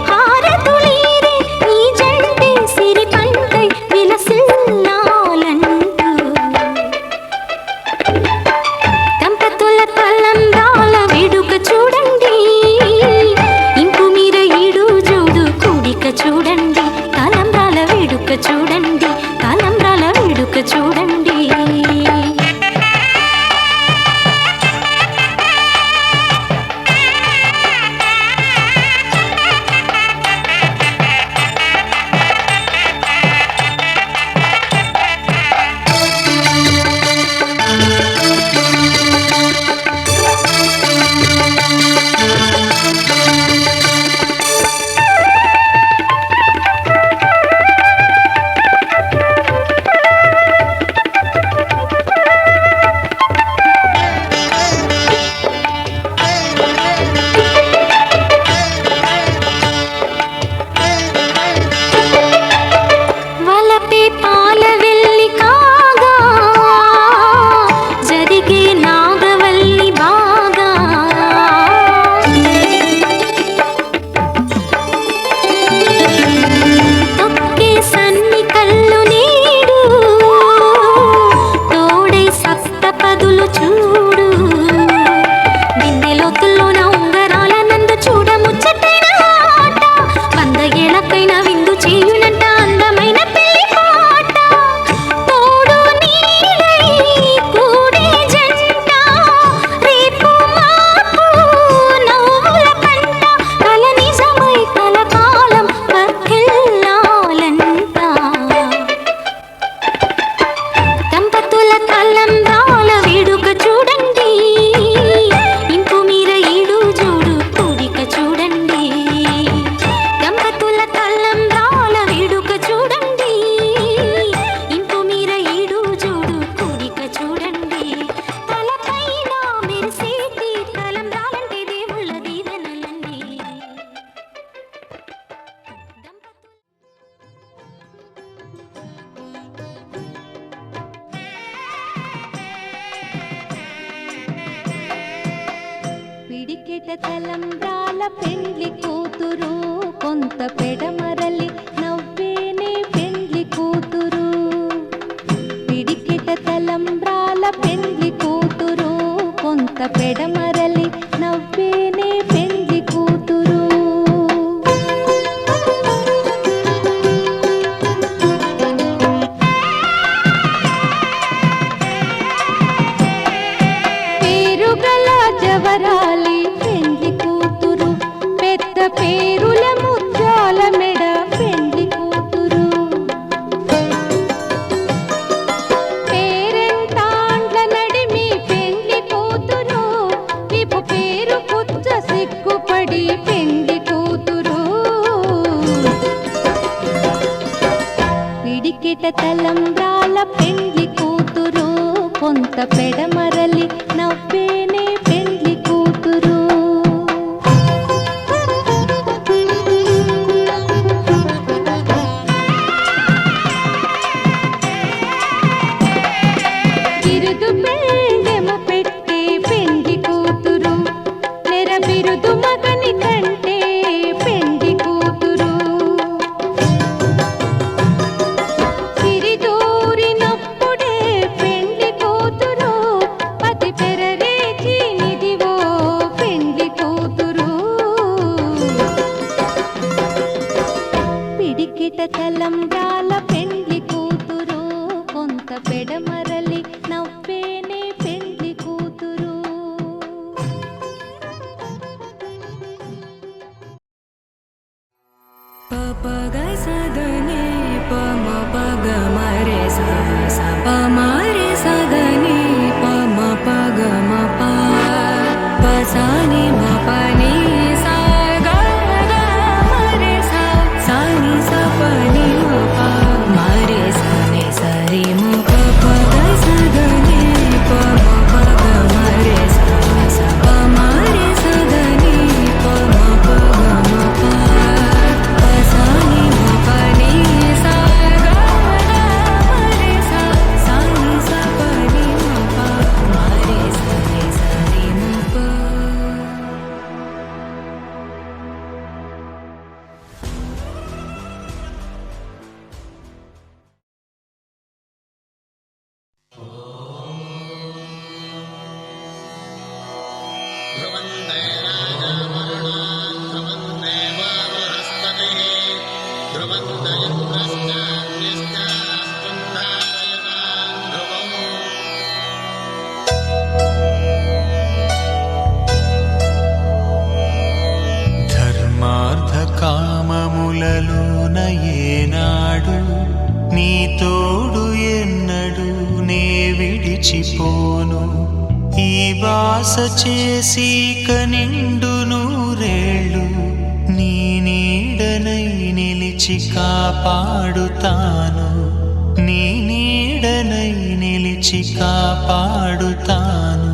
Speaker 2: హారతులీరే ఈ జంటే సిరి పంటై విలసిల్లాలంటూ దంపతుల తలంబ్రాల వేడుక చూడండి ఇంపు మీర ఈడు జోడు కూడిక చూడండి తలంబ్రాల వేడుక చూడండి తలంబ్రాల వేడుక చూడండి వలపే పాల వెల్లి కాగా జరిగే నాగవల్లి బాగా తొక్కే సన్ని కళ్ళు నీడు తోడై సప్తపదులు చూడు బిందెలోతుల్లోన ఉంగరాల నందు చూడ ముచ్చటైన ఆట 100 ఏళ్ళకైనా విందు చేయునంట అందమైన పెళ్లి పాట తోడు నీడై కూడే జంట రేపు మాపు నవ్వుల పంట కల నిజమై కలకాలం వర్ధిల్లాలంట దంపతుల తలంబ్రాల వేడుక చూడండి ఇంపు మీర ఈడు జోడు కూడిక చూడండి దంపతుల తలంబ్రాల వేడుక చూడండి ఇంపు మీర ఈడు జోడు కూడిక చూడండి తలపైన మెరిసేటి తలంబ్రాలంటే దేవుళ్ళ దీవెనలండి
Speaker 6: పిడికెట తలంబ్రాల పెండ్లి కూతురు కొంత పెడమరలి నవ్వేనే పెండ్లి కూతురు పిడికెట తలంబ్రాల పెండ్లి కూతురు కొంత పెడమరలి నవ్వేనే పెండ్లి కూతురు పేరుగల జవరాలి పెండ్లి కూతురు పెద్ద పేరుల ముత్యాల మెడ పెండ్లి కూతురు పేరెంటాండ్ల నడిమి పెండ్లి కూతురు విపు పేరు పుచ్చ సిగ్గుపడి పెండ్లి కూతురు పిడికిట తలంబ్రాల పెండ్లి కూతురు కొంత పెడమరలి నవ్వేనే పెండ్లి కూతురు బిరుదు పెండెమ పెట్టే పెండ్లి కూతురు నెర బిరుదు మగని కంటే పెండ్లి కూతురు సిరిదూరినప్పుడే పెండ్లి కూతురు పతి పెరరేచి నిదివో పెండ్లి కూతురు పిడికిట తలంబ్రాల పెండ్లి కూతురు కొంత పెడమరలి నవ్వేనే పెండ్లి కూతురు
Speaker 7: పపగ సదని పమ పగ మరే స ప మరే
Speaker 4: నిలిచిపోను ఈ బాస చేసి కనిండు నూరేళ్ళు నీ నీడనై నిలిచి కాపాడుతాను నీ నీడనై నిలిచి కాపాడుతాను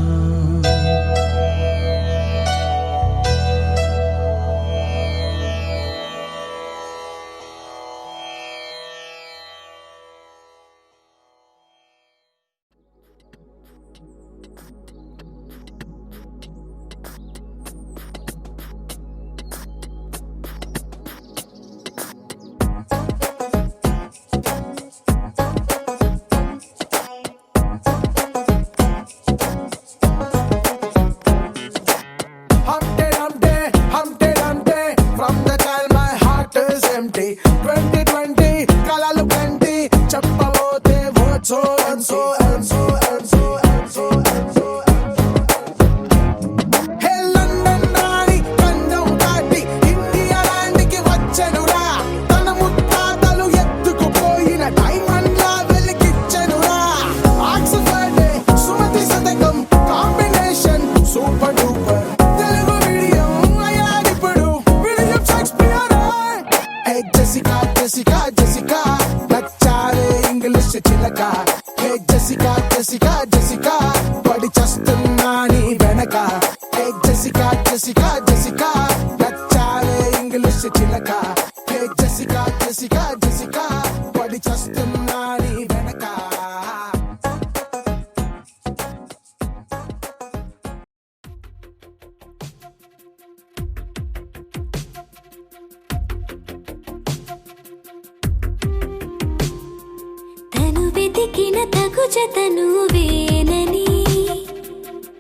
Speaker 2: జతను వేనని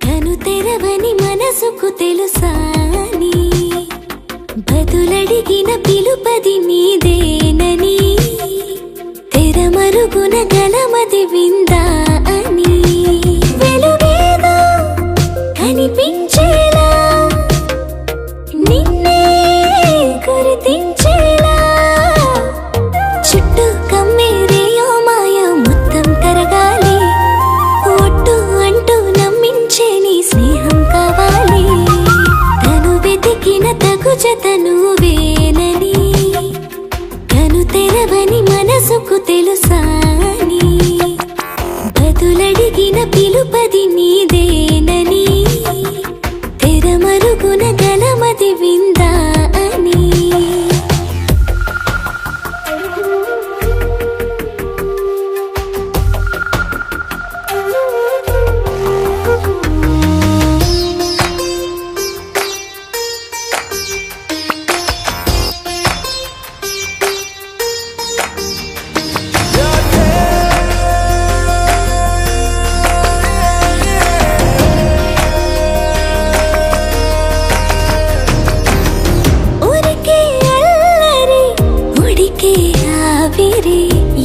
Speaker 2: కను తెరవని మనసుకు తెలుసాని బదులడిగిన పిలుపది నీదేనని తెరమరుగున గలమది విందా అని వెలుగేదో కనిపించేలా నిన్నే గుర్తించేలా చుట్టూ కమ్మేరేయో మాయా మొత్తం కరగాలి ఒట్టు అంటూ నమ్మించే నీ స్నేహం కావాలి తను వెతికిన తగు జతను వేనని కను తెరవని మనసుకు తెలుసాని బదులడిగిన పిలుపది నీదేనని తెరమరుగున గలమది విందా అని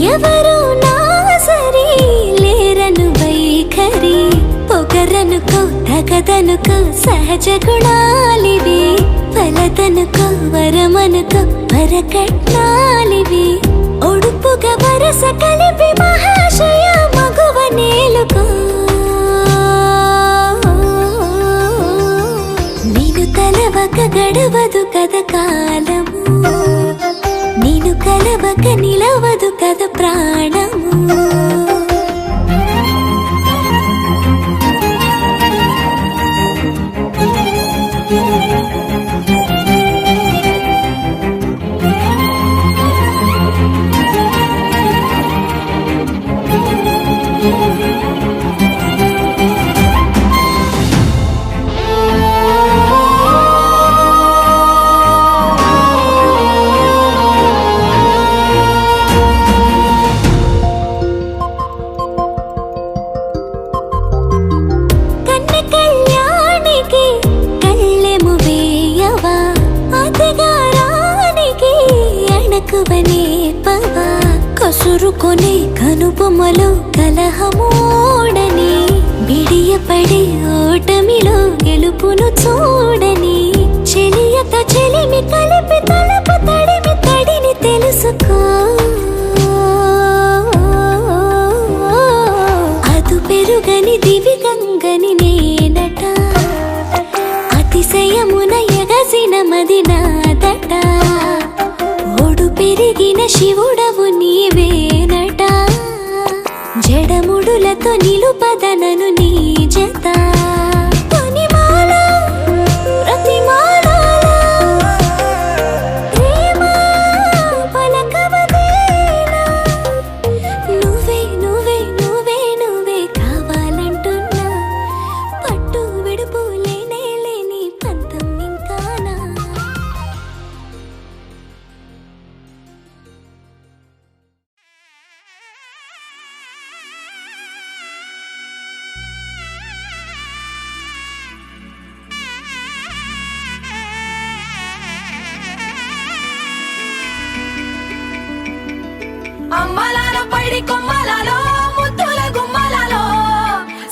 Speaker 2: ఎవరు నా సరి లేరను వైఖరి పొగరనుకో తగదనుకో సహజ గుణాలివి ఫలదనుకో వరమనుకో వరకట్నాలివి ఒడుపుగా వరస కలిపి మహాశయ మగువ నేలుకో నేను తలవక గడవదు కథ కాలము నేను కలవక నిలవదు కథ ప్రాణము కసురుకొనే కనుబొమ్మలో కలహమోడని బిడియపడే ఓటమిలో గెలుపును చూడని చెలియతో చెలిమి కలిపి తలపు తడిమి తడిని తెలుసుకో అదు పెరుగ మురిసిన మదినాదట ఓడు పెరిగిన శివుడవు నీవేనట జడముడులతో నిలుపదనను నీ జత పనిమాల ప్రతిమాల ప్రేమ పలకవదేలా నువ్వే నువ్వే నువ్వే నువ్వే కావాలంటున్నా పట్టు విడుపు లేనే లేని పంతం ఇంకానా
Speaker 7: అమ్మలాలో పైడి కొమ్మలలో ముద్దుల గుమ్మలలో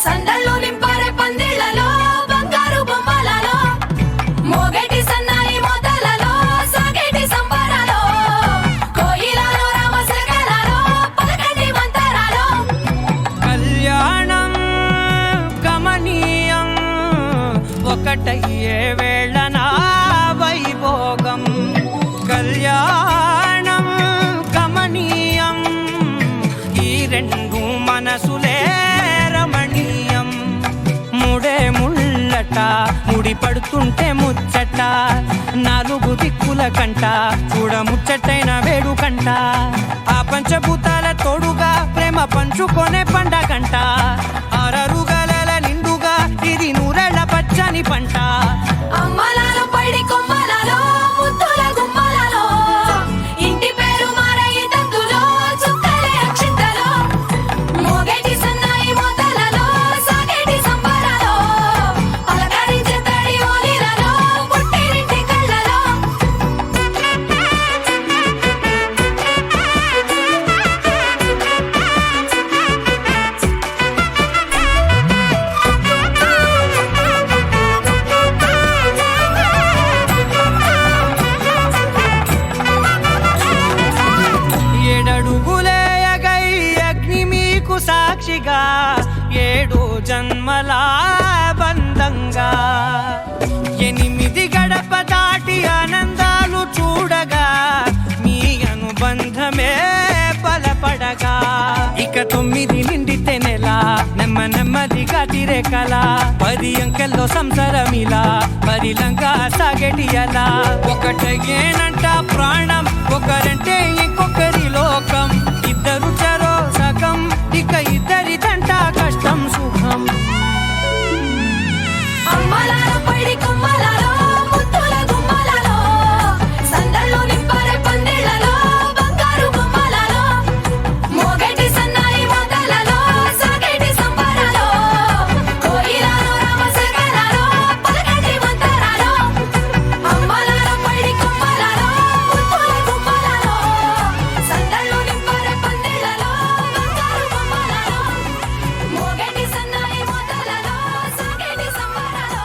Speaker 7: సందళ్ళు నింపారే పందిళ్లలో బంగారు బొమ్మలలో మోగేటి సన్నాయి మోతలలో సాగేటి సంబరాలో కోయిలలో రామసగలలో పలకటి మంతరాలో
Speaker 8: కళ్యాణం గమనీయం ఒకటయ్యే వేళ నా వైభోగం కళ్యాణం గమనీయం ఈ రెండు మనసులే రమణీయం ముడే ముళ్ళట ముడి పడుతుంటే ముచ్చట నాలుగు దిక్కుల కంట చూడ ముచ్చటైన వేడుకంట ఆ పంచభూతాల తోడుగా ప్రేమ పంచుకొనే పండగంట ఆరరుగల నిండుగా ఇది నూరెళ్ళ పచ్చని పంట
Speaker 7: అమ్మలాలో పైడి కొమ్మలలో ముద్దుల గుమ్మలలో ఇంటి పేరు మారయ్య తందులో చుక్కలే అక్షింతలో మోగేటి సన్నాయి మోతలలో సాగేటి సంబరాలో పలకరించే తడి ఓలిలలో పుట్టినింటి కళ్ళలో
Speaker 8: ఏడడుగులేయగై అగ్ని మీకు సాక్షిగా ఏడు జన్మల బంధంగా ఎనిమిది గడప దాటి ఆనందాలు చూడగా మీ అనుబంధమే బలపడగా ఇక 9 నిండితే నెల నెమ్మదిగా తిరే కల 10 అంకెల్లో సంసారమిలా పరిలంగా సాగేటి అలా ఒకటేనంట ప్రాణం ఒకరంటే ఇంకొకరి లోకం ఇద్దరు చరో సగం ఇక ఇద్దరిదంట కష్టం సుఖం
Speaker 7: అమ్మలాలో పైడి కొమ్మలలో ముద్దుల గుమ్మలలో సందళ్ళు నింపారే పందిళ్లలో బంగారు బొమ్మలలో మోగేటి సన్నాయి మోతలలో సాగేటి సంబరాలో కోయిలలో రామసగలలో పలకటి మంతరాలో అమ్మలాలో పైడి కొమ్మలలో ముద్దుల గుమ్మలలో సందళ్ళు నింపారే పందిళ్లలో బంగారు బొమ్మలలో మోగేటి సన్నాయి మోతలలో సాగేటి సంబరాలో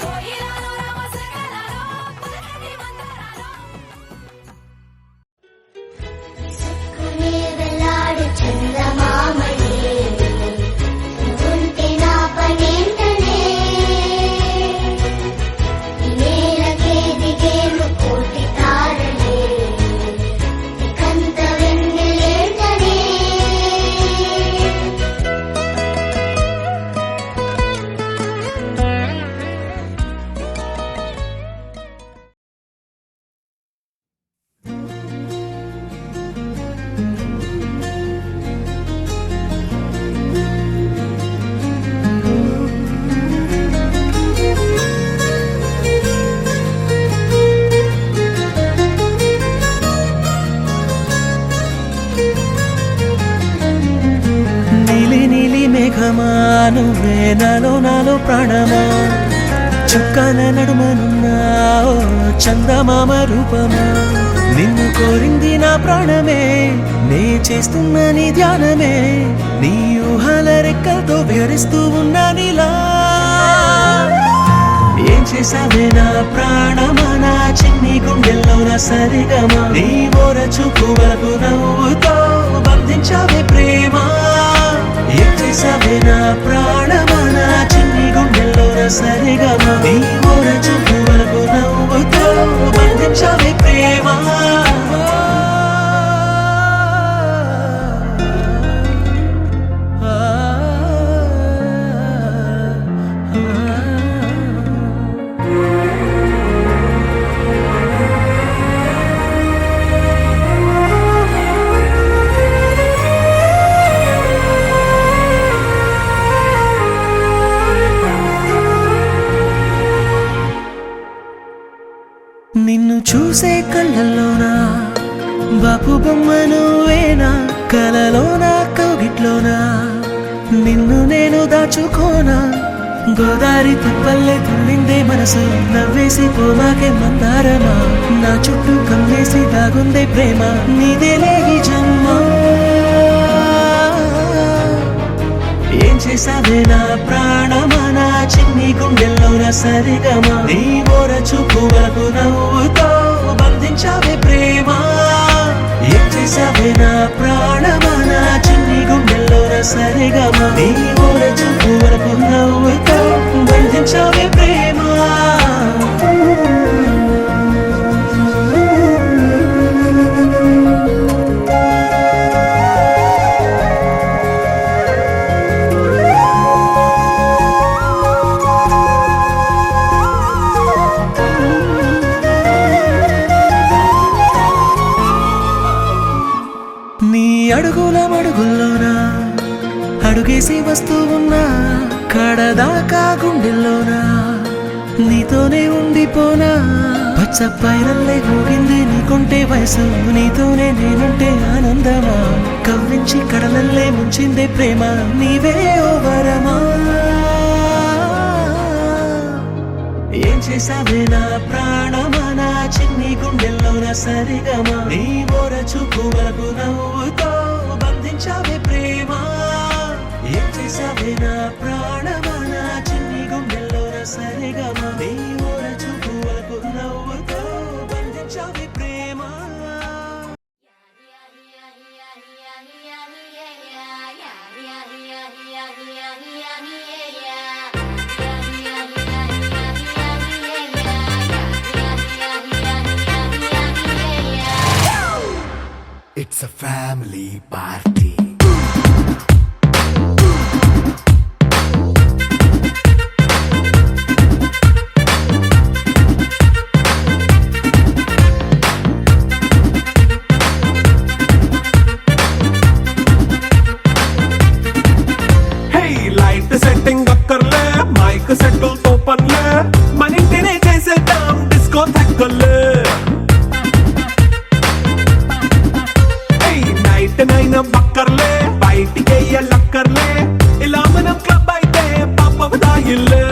Speaker 7: కోయిలలో రామసగలలో పలకటి మంతరాలో
Speaker 9: నే వెళ్ళాడు చందమామని ఉంటే నా పనేంటనే నేలకే దిగేను కోటి తారలే కంత వెన్నెలేంటనే
Speaker 5: నీలి నీలి మేఘమా నువ్వే నాలో ప్రాణమా చుక్కల నడుమనున్నావు చందమామ రూపమా నిన్ను కోరింది నా ప్రాణమే నే చేస్తున్న నీ ధ్యానమే నీ ఊహల రెక్కలతో విహరిస్తూ ఉన్నా నీలా ఏం చేసావే నా ప్రాణమా నా చిన్ని గుండెల్లో నా సరిగమా నీ మోర చూపు వరకు నవ్వుతో బంధించావే ప్రేమ ఏం చేసావే నా ప్రాణమా నా చిన్ని గుండెల్లో నా సరిగమా నీ మోర చూపు వరకు నవ్వు బంధించావే ప్రేమ నిన్ను చూసే కళ్ళల్లోనా బాపు బొమ్మ నువ్వేనా కలలోనా కౌగిట్లోనా నిన్ను నేను దాచుకోనా గోదారి తిప్పల్లే తుల్లిందే మనసు నవ్వేసి పోవాకే మందారమా నా చుట్టూ కమ్మేసి దాగుందే ప్రేమ నీదేలే ఈ జన్మ ఏం చేసావే నా ప్రాణమా నా చిన్ని గుండెల్లోన సరిగమా నీ ఓర చూపు వరకు నవ్వుతో బంధించావే ప్రేమ ఏం చేసావే నా ప్రాణమా నా చిన్ని గుండెల్లోన సరిగమా నీ ఓర చూపు వరకు నవ్వుతో బంధించావే ప్రేమ అడుగుల మడుగుల్లోనా అడుగేసి వస్తూ ఉన్నా కడదాకా గుండెల్లోనా నీతోనే ఉండిపోనా పచ్చ పైరల్లే ఊగింది నీకుంటే వయసు నీతోనే నేనుంటే ఆనందమా కవ్వించి కడలల్లే ముంచిందే ప్రేమ నీవే ఓవరమా ఏం చేసావే నా ప్రాణమా నా చిన్ని గుండెల్లోన సరిగమా నీ ఓర చూపు వరకు నవ్వుతో బంధించావే ప్రేమ ఏం చేసావే నా ప్రాణమా నా చిన్ని గుండెల్లోన సరిగమా నీ ఓర చూపు వరకు నవ్వుతో బంధించావే ప్రేమ
Speaker 1: It's a family party.
Speaker 10: Hey, light setting akkarle, mic settle topanle, manintine chesedam disco thakkale. నైన బక్కర్లే బయటికి లక్కర్లే ఇలా మనం క్లబ్ అయితే పాప దాయిల్లే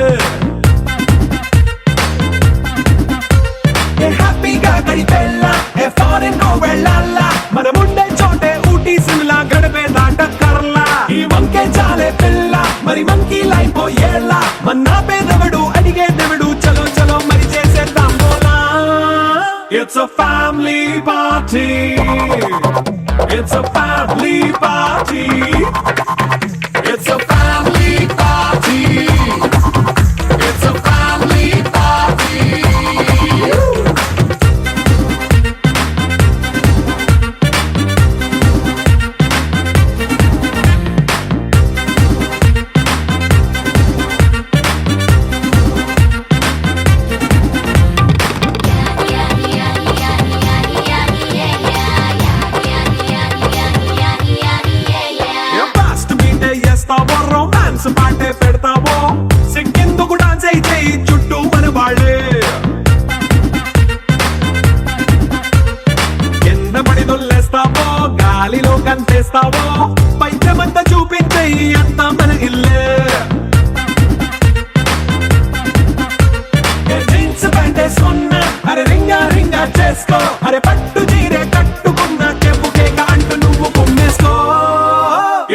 Speaker 10: హ్యాపీగా గడిపెళ్ళ ఏ ఫారెన్ కో వెళ్ళాల మనముండే చోటే ఊటీ సిమ్లా గడిపే దాటక్కర్లా ఈ వంకే చాలే పిల్ల మరి మంకీ లైఫ్ ఏళ్ళ మన్నా పేదవడు అడిగే దేవుడు చలో చలో మరి చేసేద్దాం బోలా it's a family party. It's a family party. It's a family party. It's a family party. Romance పాటే పెడతావో సిగ్గెందుకు డాన్స్ అయితే చుట్టూ మన వాళ్ళే కింద పడి దొల్లేస్తావో గాలిలో కంటేస్తావో పైద్యమంతా చూపించే అంతా మన ఇల్లే జీన్స్ ప్యాంటేసుకున్నా అరే రింగా రింగా చేసుకో అరే పట్టు చీరే కట్టుకున్నా చెప్పుకే అంటూ నువ్వు కుమ్మేసుకో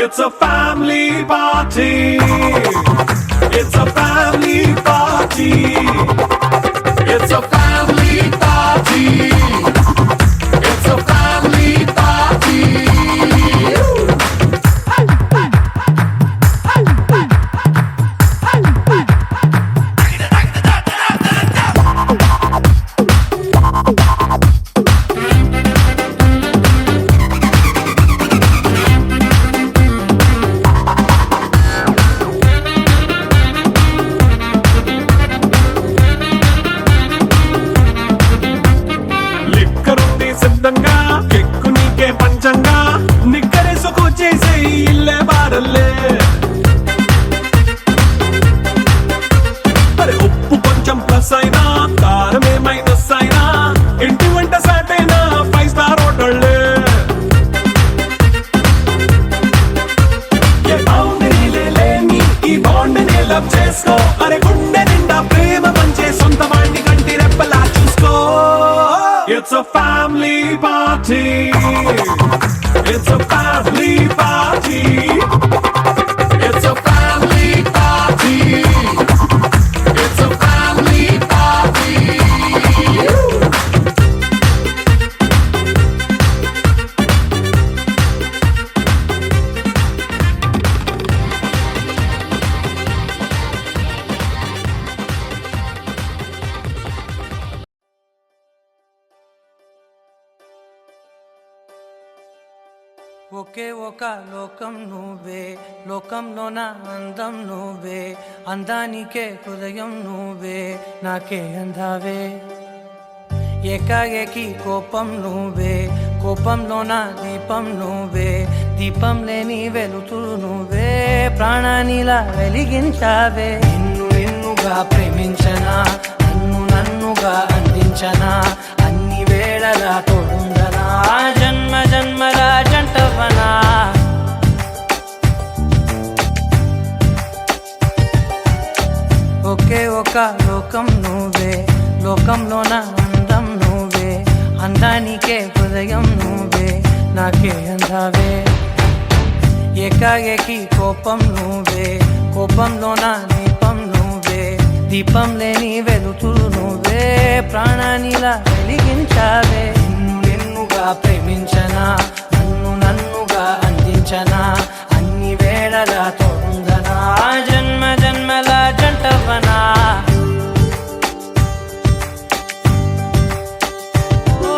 Speaker 10: It's a family party. It's a family party. It's a family party. It's a family party. అరే గుండె నిండా ప్రేమ పంచే సొంత వాణ్ణి కంటి రెప్పలా చూసుకో. It's a family party. It's a family party. It's a family party. It's a family party.
Speaker 8: ఒకే ఒక లోకం నువ్వే, లోకంలోన అందం నువ్వే, అందానికే హృదయం నువ్వే, నాకే అందావే. ఏకాఏకి కోపం నువ్వే, కోపంలోన దీపం నువ్వే, దీపం లేని వెలుతురు నువ్వే, ప్రాణానిలా వెలిగించావే. నిన్నుగా ప్రేమించనా, నన్నుగా అందించనా, అన్ని వేళలా తోడుండనా, జన్మ జన్మల జంటవనా. ఒకే ఒక లోకం నువ్వే, లోకంలోన అందం నువ్వే, అందానికే హృదయం నువ్వే, నాకే అందావే. ఏకాఏకి కోపం నువ్వే, కోపంలోన దీపం నువ్వే, దీపం లేని వెలుతురు నువ్వే, ప్రాణానిలా వెలిగించావే. నిన్నుగా ప్రేమించనా, నన్నుగా అందించనా, అన్ని వేళలా తోడుందనా, జన్మ జన్మల జంటవనా. ఓ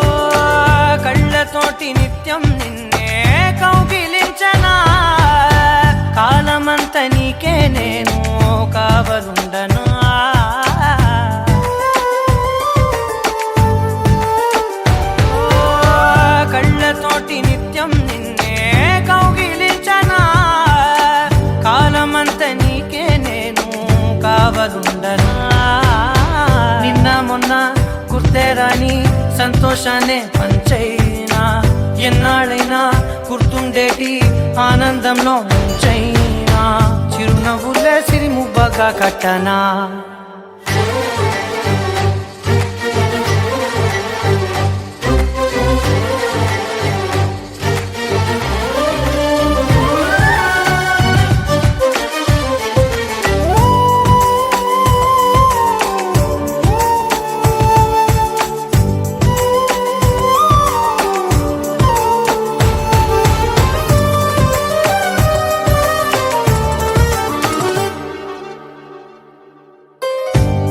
Speaker 8: కళ్ళతోటి నిత్యం నిన్నే కౌగిలించనా, కాలమంత నీకే నేను కావలుండనా. కళ్ళతోటి నిత్యం నిన్నే కౌగిలించనా, కాలమంత నీకే నేను కావలుండనా. నిన్న మొన్న గుర్తేరాని సంతోషాన్నే పంచైనా, ఎన్నాళ్ళైనా గుర్తుండేటి ఆనందంలో ముంచైనా, చిరునవ్వులే సిరిముబ్బగా కట్టనా.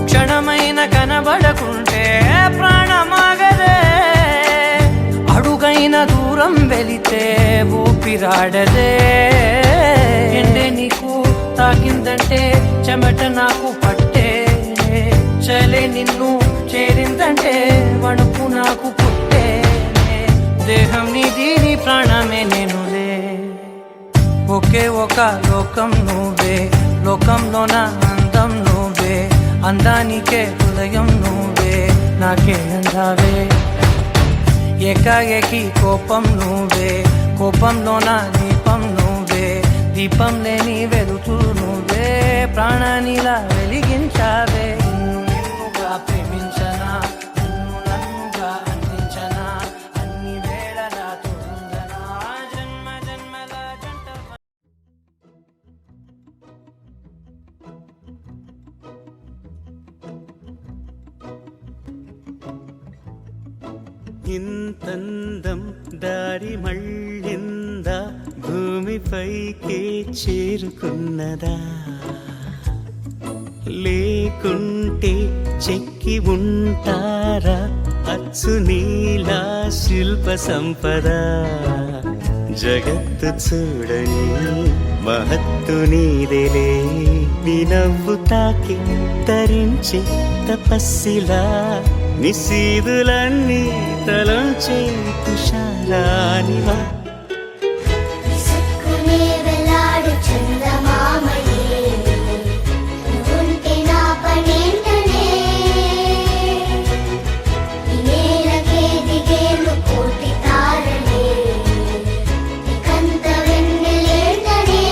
Speaker 8: క్షణమైన కనబడకుంటే ప్రాణమాగదే, అడుగైన దూరం వెళితే ఊపిరాడదే. ఎండే నీకు తాకిందంటే చెమట నాకు పట్టే, చలే నిన్ను చేరిందంటే వణుకు నాకు పుట్టే, దేహం నీది నీ ప్రాణమే నేనులే. ఒకే ఒక లోకం నువ్వే, లోకంలోన అందం నువ్వే, అందానికే హృదయం నువ్వే, నాకే అందావే. ఏకాఏకి కోపం నువ్వే, కోపంలోన దీపం నువ్వే, దీపం లేని వెలుతురు నువ్వే, ప్రాణానిలా వెలిగించావే. నిన్నుగా ప్రేమించనా, నన్నుగా అందించనా, అన్ని వేళలా తోడుండనా, జన్మ జన్మల జంటవనా.
Speaker 4: ఇంతందం దారి మళ్ళిందా, భూమిపైకే చేరుకున్నదా, లేకుంటే చెక్కి ఉంటారా అచ్చు నీలా శిల్ప సంపద. జగత్తు చూడని మహత్తు నీదేలే, నీ నవ్వు తాకి తరించే తపస్సిలా, నిశీదులన్నీ తలంచే తుషారానివా.
Speaker 9: విసుక్కునే వెలాడు చందమామయే, నువ్వుంటే నా పనేంటనే, ఈ నేలకే దిగేను కోటి తారలే, ఇకంత వెన్నెలేంటనే.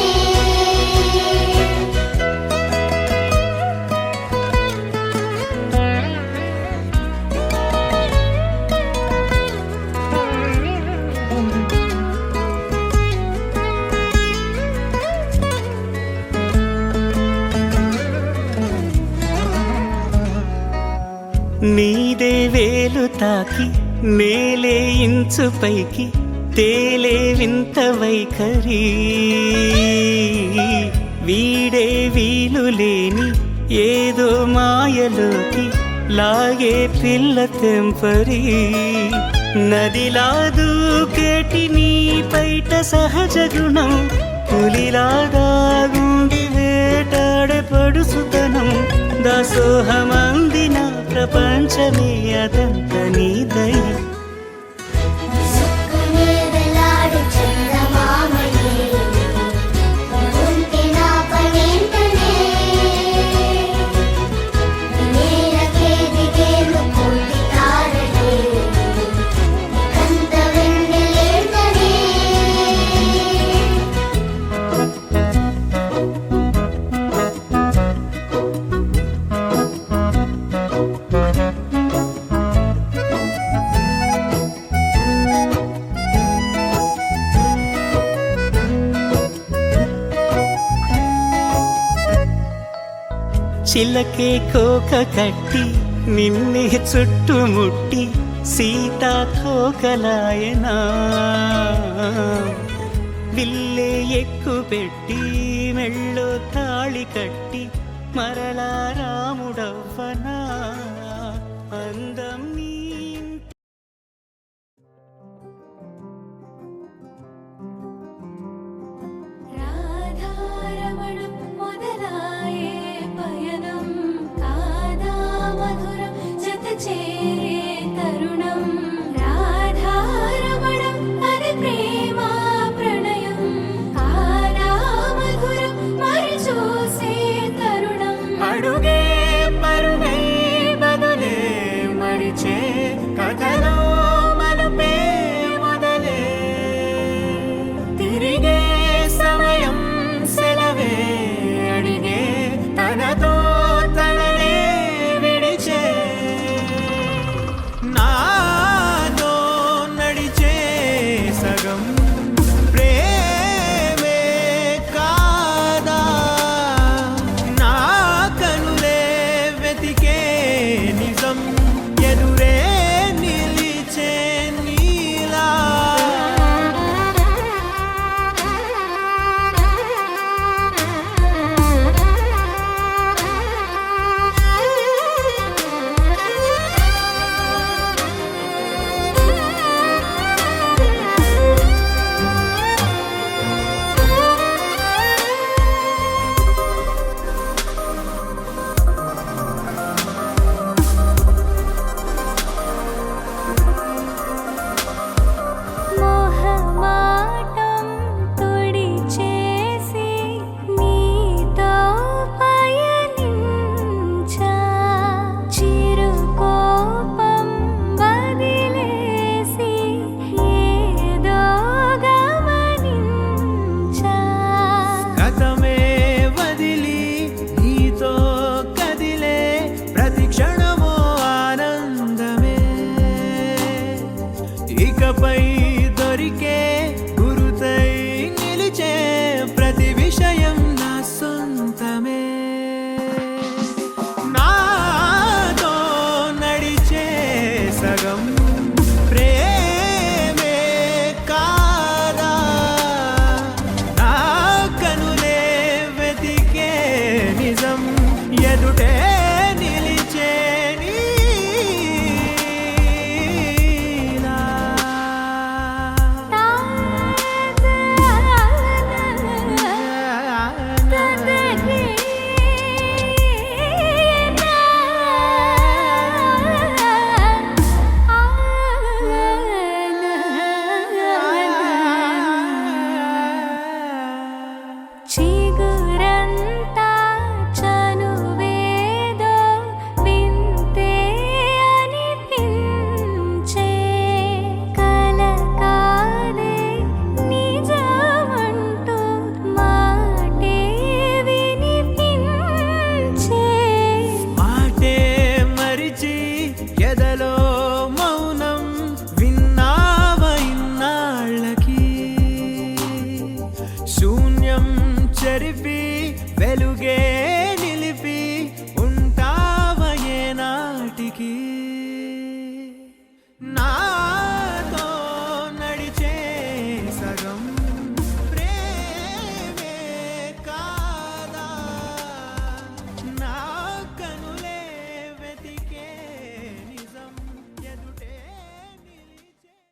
Speaker 4: నీదే వేలు తాకి నేలే ఇంచు పైకి తేలే వింత వైఖరి వీడే వీలు లేని ఏదో మాయలోకి లాగే పిల్ల తెంపరి నదిలా దూకేటి నీ పైట సహజ గుణం పులిలాదాగుండి వేటాడే పడుసుతనం దాసోహమందిన ప్రపంచమే అదంత నీ దయ
Speaker 9: సుక్కునే వెలాడు చందమామయే ఉంటే నా పనేంటనే నేలకే దిగేను కోటి తారలే కంత వెన్నెలేంటనే
Speaker 4: చిలకే కోక కట్టి నిన్నే చుట్టుముట్టి సీతాకోకలాయనా విల్లే ఎక్కు పెట్టి మెళ్ళో తాళి కట్టి మరలా రాముడవ్వనా అందం నీ
Speaker 2: రాధారమణం మొదలాయే పయనం కాదా మధురం జత చేరే తరుణం రాధారమణం అది ప్రేమ ప్రణయం కాదా మధురం మరి చూసే తరుణం
Speaker 4: అడుగే పరుగే బదులే మరిచే కథలో మలుపే మొదలే తిరిగే సమయం సెలవే అడిగే తనతో తననే విడిచే నాతో నడిచే సగం ప్రేమే కాదా నా కనులే వెతికే నిజం ఎదురే నిలిచే నీలా
Speaker 2: మోహమాటం తొడి చేసి నీతో పయనించా చిరుకోపం వదిలేసి ఏదో గమనించా
Speaker 5: గతమే వదిలి నీతో కదిలే ప్రతి క్షణమో ఆనందమే ఇకపై దొరికే గురుతై నిలిచే ప్రతి విషయం నా సొంతమే నాతో నడిచే సగం ప్రేమే కాదా నా కనులే వెతికే నిజం ఎదుటే